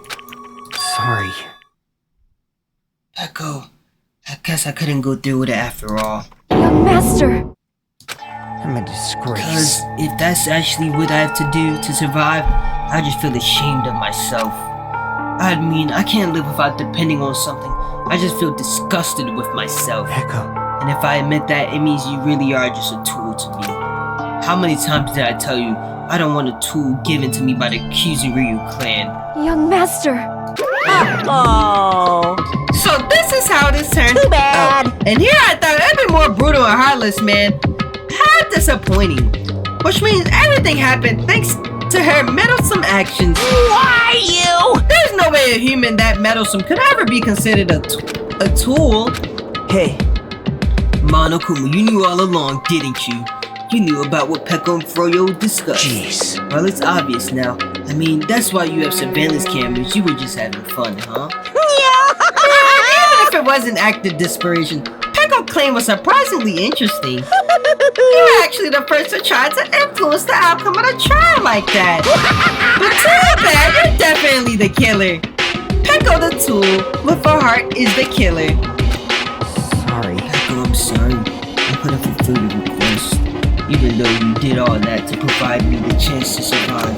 Sorry. Peko, I guess I couldn't go through with it after all. Young master! I'm a disgrace. Cause if that's actually what I have to do to survive, I just feel ashamed of myself. I mean, I can't live without depending on something. I just feel disgusted with myself. Peko. And if I admit that, it means you really are just a tool to me. How many times did I tell you I don't want a tool given to me by the Kuzuryu clan? Young master! Oh. So this is how this turned Too bad. out. And here I thought it'd be more brutal and heartless, man. How disappointing. Which means everything happened thanks to her meddlesome actions. Why you? There's no way a human that meddlesome could ever be considered a tool. Hey, Monokuma, you knew all along, didn't you? You knew about what Peko and Froyo discussed. jeez. Well, it's obvious now. I mean, that's why you have surveillance cameras. You were just having fun, huh? Yeah. Even if it wasn't active desperation, Peko's claim was surprisingly interesting. You were actually the first to try to influence the outcome of the trial like that. But too bad, you're definitely the killer. Peko the tool with a heart is the killer. Sorry. Peko, I'm sorry. I could have fulfilled your request, even though you did all that to provide me the chance to survive.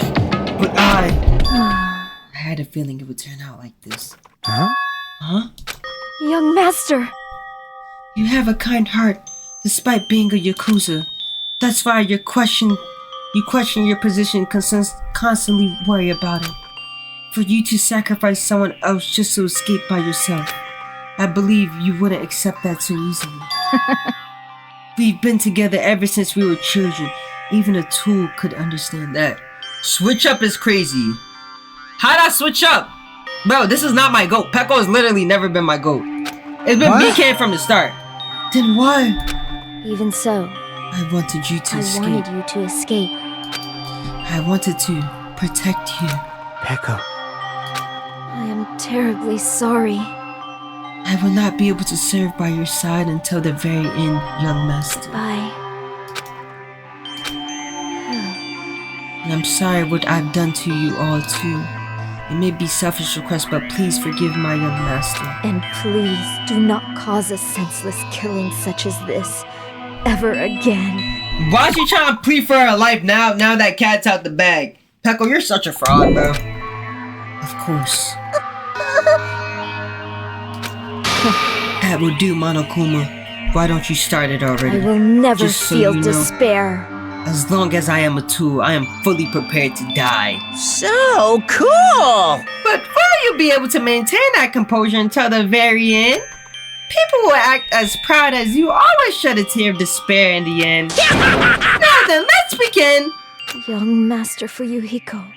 But I had a feeling it would turn out like this. Huh? Huh? Young master! You have a kind heart, despite being a Yakuza. That's why you question your position, constantly worry about it. For you to sacrifice someone else just to escape by yourself, I believe you wouldn't accept that so easily. We've been together ever since we were children. Even a tool could understand that. Switch up is crazy. How'd I switch up? Bro, this is not my goat. Peko has literally never been my goat. It's been BK from the start. Then why? Even so, I wanted you to I escape. wanted you to escape. I wanted to protect you. Peko. I am terribly sorry. I will not be able to serve by your side until the very end, young master. Bye. I'm sorry what I've done to you all too. It may be selfish request, but please forgive my young master. And please do not cause a senseless killing such as this ever again. Why is she trying to plead for her life now that cat's out the bag? Peko, you're such a fraud, bro. Of course. That will do, Monokuma. Why don't you start it already? I will never Just so feel you know, despair. as long as I am a tool, I am fully prepared to die. So cool! But will you be able to maintain that composure until the very end? People will act as proud as you always shed a tear of despair in the end. Now then, let's begin! Young Master Fuyuhiko.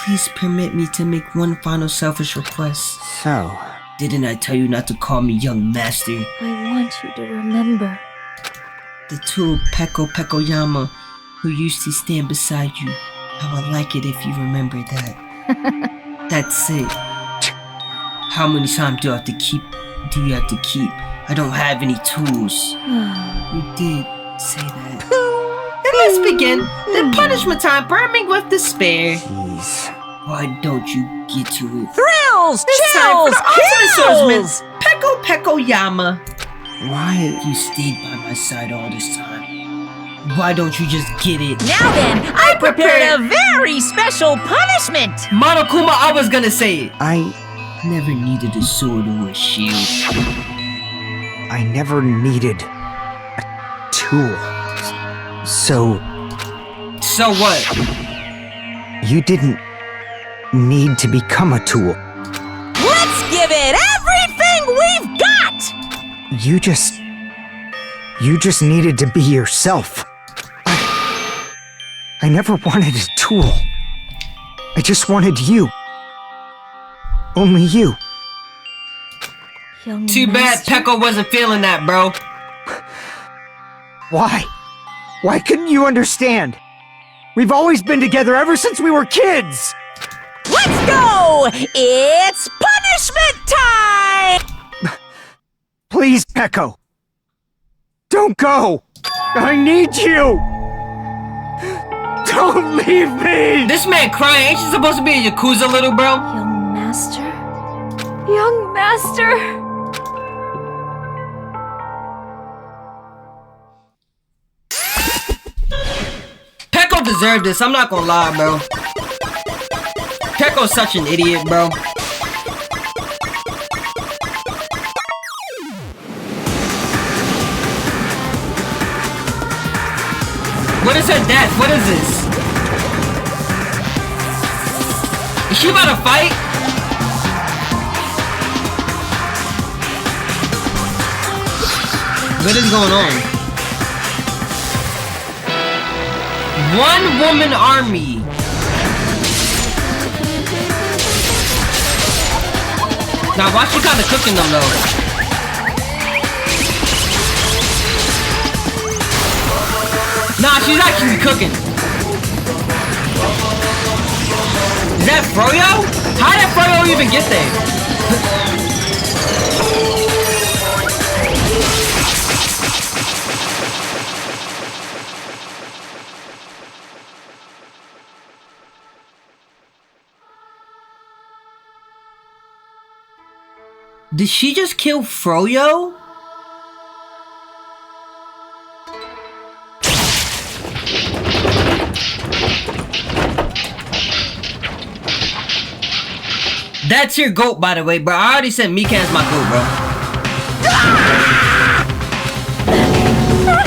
Please permit me to make one final selfish request. So, Didn't I tell you not to call me young master? I want you to remember. The tool Pekoyama, who used to stand beside you. I would like it if you remember that. That's it. How many times do you have to keep? I don't have any tools. You did say that. Then let's begin. The punishment time burning with despair. jeez. Why don't you get to it? Thrills! It's time for Chills! the ultimate Kills! swordsman, Pekoyama. Why? You stayed by my side all this time. Why don't you just get it? Now then, I prepared a very special punishment! Monokuma, I was gonna say it. I Never needed a sword or a shield. never needed a tool. So, So what? you didn't need to become a tool. Let's give it everything we've got! You just needed to be yourself. I never wanted a tool. I just wanted you. Only you. Young Too bad Master. Peko wasn't feeling that, bro. Why? Why couldn't you understand? We've always been together ever since we were kids! Let's go! It's punishment time! Please, Peko. Don't go! I need you! Don't leave me! This man crying. Ain't she supposed to be a Yakuza, little bro? Young Master. Young Master. Peko deserved this. I'm not gonna lie, bro. Peko's such an idiot, bro. What is her death? What is this? Is she about to fight? What is going on? One woman army. Now why she kinda cooking them though? Nah, she's actually cooking. Is that Froyo? How did Froyo even get there? Did she just kill Froyo? That's your goat, by the way, bro. I already said Mikan's my goat, bro.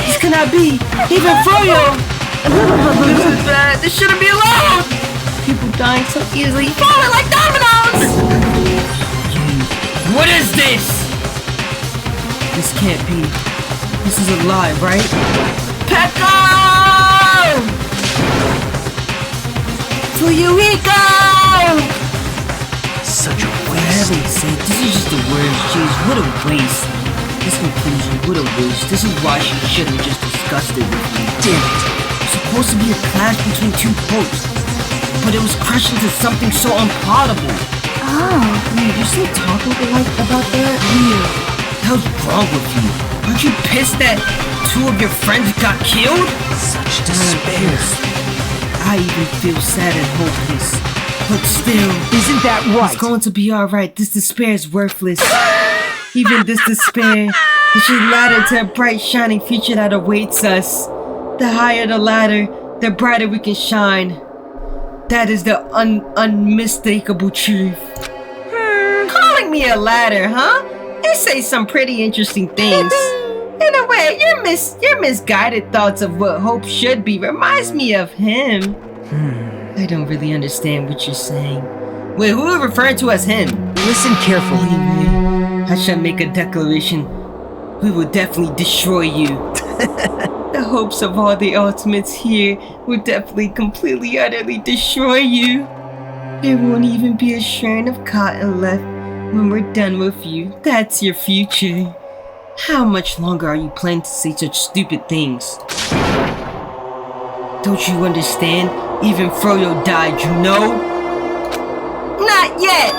This cannot be. Even Froyo. This is bad. This shouldn't be allowed. People dying so easily, falling like dominoes. What is this? This can't be. This is a lie, right? Peko! Fuyuhiko! Such a For waste. heaven's sake, this is just a word. Jeez, what a waste. This conclusion, what a waste. This is why she should have just discussed it with me. Damn it. It's supposed to be a clash between two quotes, but it was crushed into something so unpalatable. Oh. Dude, you still talking about that? Weird. How's wrong with you? Aren't you pissed that two of your friends got killed? Such despair. I I even feel sad and hopeless. But still, Isn't that right? it's going to be alright. This despair is worthless. Even this despair is just ladder to a bright, shining future that awaits us. The higher the ladder, the brighter we can shine. That is the unmistakable truth. Calling me a ladder, huh? You say some pretty interesting things. In a way, your misguided thoughts of what hope should be reminds me of him. I don't really understand what you're saying. Wait, who are you referring to as him? Listen carefully. Anyway, I shall make a declaration. We will definitely destroy you. The hopes of all the ultimates here will definitely completely, utterly destroy you. There won't even be a strand of cotton left when we're done with you. That's your future. How much longer are you planning to say such stupid things? Don't you understand? Even Froyo died, you know? Not yet!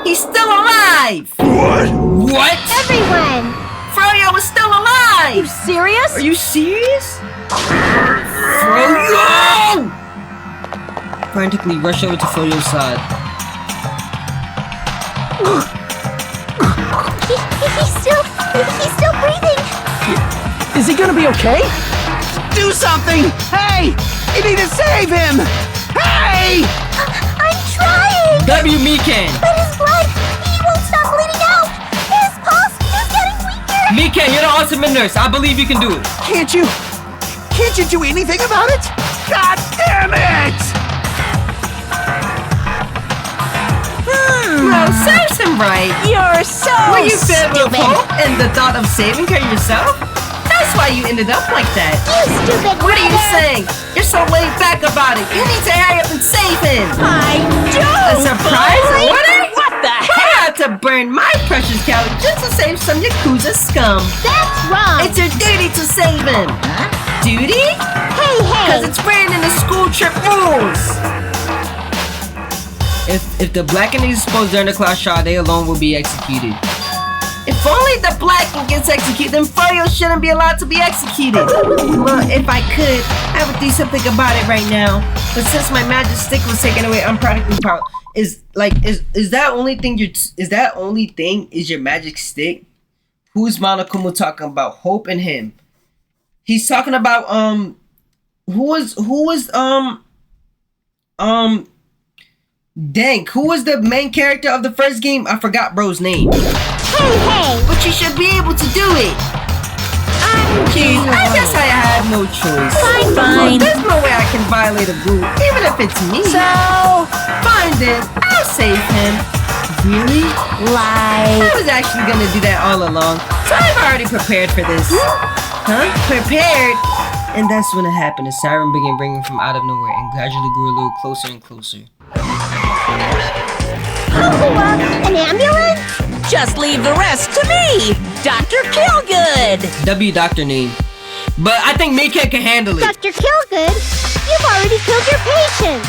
He's still alive! What? Everyone! Froyo is still alive! You serious? Are you serious? Froyo! Frantically rush over to Froyo's side. He's still breathing! Is he gonna be okay? Do something! Hey! You need to save him! Hey! I'm trying! W. Mikan! But his blood, he won't stop bleeding out! His pulse is getting weaker! Mikan, you're the ultimate nurse. I believe you can do it. Can't you do anything about it? God damn it! Well, serves him right. You're so Were you filled with stupid. hope and the thought of saving her yourself? That's why you ended up like that. You stupid What are you writer. saying? You're so laid back about it. You need to hurry up and save him. I do. A surprise order? What the I heck? had to burn my precious calories just to save some Yakuza scum. That's wrong! It's your duty to save him. Duty? Hey, Because it's written in the school trip rules. If the blackening is exposed during the class trial, they alone will be executed. If only the blacking gets executed, then Froyo shouldn't be allowed to be executed. Well, if I could, I would do something about it right now. But since my magic stick was taken away, I'm practically powerless. Is that only thing is your magic stick? Who's Monokuma talking about? Hope and him. He's talking about Dank. Who was the main character of the first game? I forgot bro's name. Hey! But you should be able to do it. Jeez, I guess I have no choice. Fine. There's no way I can violate a rule, even if it's me. So, Fine then, I'll save him. Really? I was actually gonna do that all along, so I've already prepared for this. Huh? Prepared? And that's when it happened. A siren began ringing from out of nowhere and gradually grew a little closer and closer. An ambulance? just leave the rest to me, Dr. Killgood. W doctor name. But I think Mika can handle it. Dr. Killgood, you've already killed your patient.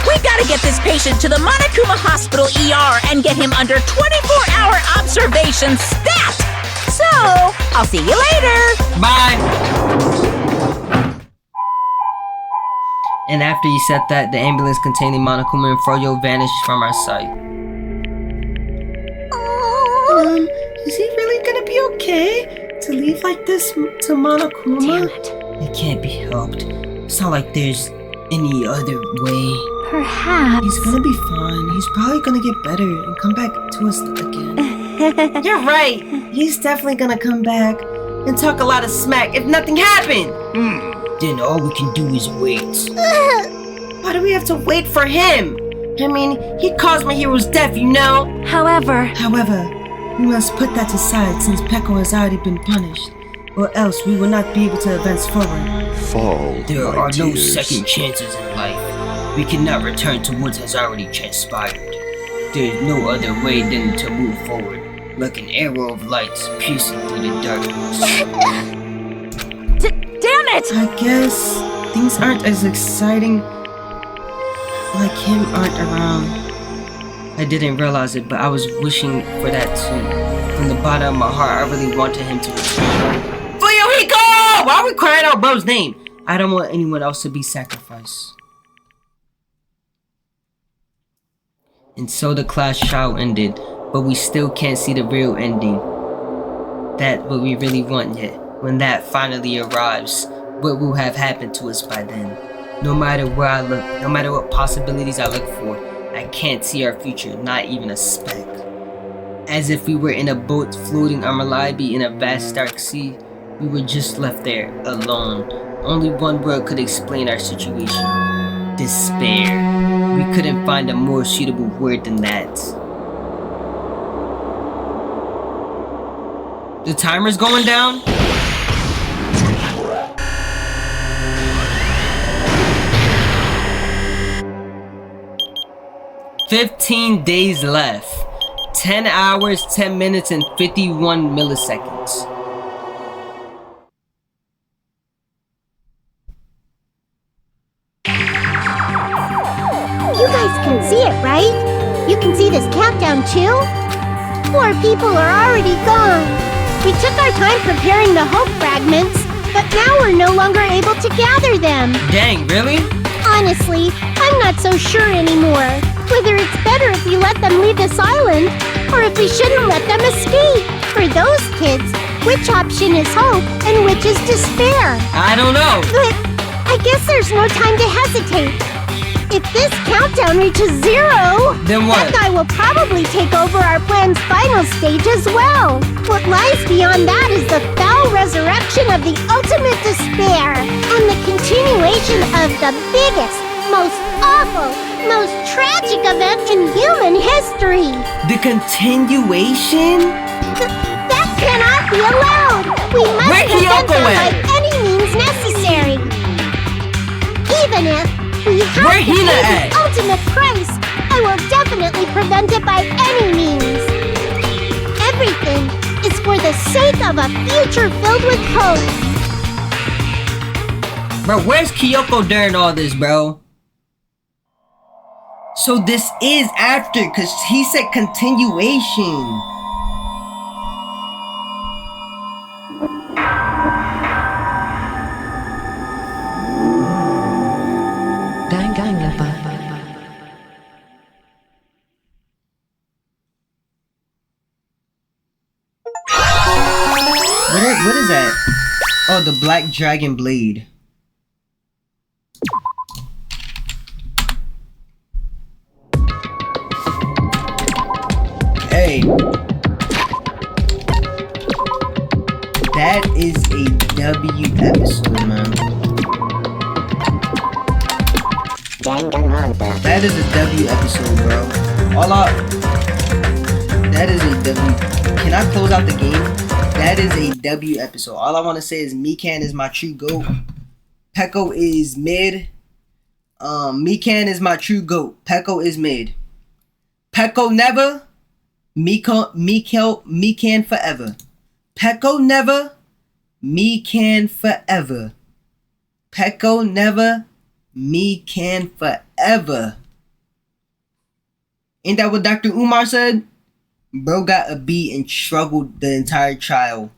We gotta get this patient to the Monokuma Hospital ER and get him under 24-hour observation stat! So, I'll see you later! Bye! And after he said that, the ambulance containing Monokuma and Froyo vanished from our sight. Is he really gonna be okay to leave like this to Monokuma? Damn it. It can't be helped. It's not like there's any other way. Perhaps. He's gonna be fine. He's probably gonna get better and come back to us again. You're right. He's definitely gonna come back and talk a lot of smack if nothing happened. Then all we can do is wait. Why do we have to wait for him? I mean, he caused Mahiru's death, you know? However, we must put that aside since Peko has already been punished. Or else we will not be able to advance forward. Fall, There my are no dears. second chances in life. We cannot return to what has already transpired. There is no other way than to move forward, like an arrow of light piercing through the darkness. damn it! I guess things aren't as exciting like him aren't around. I didn't realize it, but I was wishing for that too. From the bottom of my heart, I really wanted him to return. Fuyuhiko! Why are we crying out bro's name? I don't want anyone else to be sacrificed. And so the class trial ended, but we still can't see the real ending. That what we really want yet. When that finally arrives, what will have happened to us by then? No matter where I look, no matter what possibilities I look for, I can't see our future, not even a speck. As if we were in a boat floating unreliably in a vast dark sea, we were just left there, alone. Only one word could explain our situation. Despair. We couldn't find a more suitable word than that. The timer's going down? "15 days left. 10 hours, 10 minutes, and 51 milliseconds. You guys can see it, right? You can see this countdown too? 4 people are already gone. We took our time preparing the hope fragments, but now we're no longer able to gather them. Dang, really? Honestly, I'm not so sure anymore. Whether it's better if we let them leave this island, or if we shouldn't let them escape. For those kids, which option is hope and which is despair? I don't know. But I guess there's no time to hesitate. If this countdown reaches 0, then what? That guy will probably take over our plan's final stage as well. What lies beyond that is the foul resurrection of the ultimate despair and the continuation of the biggest, most awful, most tragic event in human history. The continuation? That cannot be allowed. We must prevent them by any means necessary. Even if we have to pay the ultimate price, I will definitely prevent it by any means. Everything is for the sake of a future filled with hope. Bro, where's Kyoko during all this, bro? So this is after, because he said continuation. Danganronpa. What is that? Oh, the Black Dragon Blade. Hey. That is a W episode, man. Danganronpa. That is a W episode, bro. That is a W. Can I close out the game? That is a W episode. All I want to say is Mikan is my true GOAT. Peko is mid. Mikan is my true GOAT. Peko is mid. Peko never. Mikan forever. Peko never. Mikan forever. Peko never. Mikan forever. Ain't that what Dr. Umar said? Bro got a B and struggled the entire trial.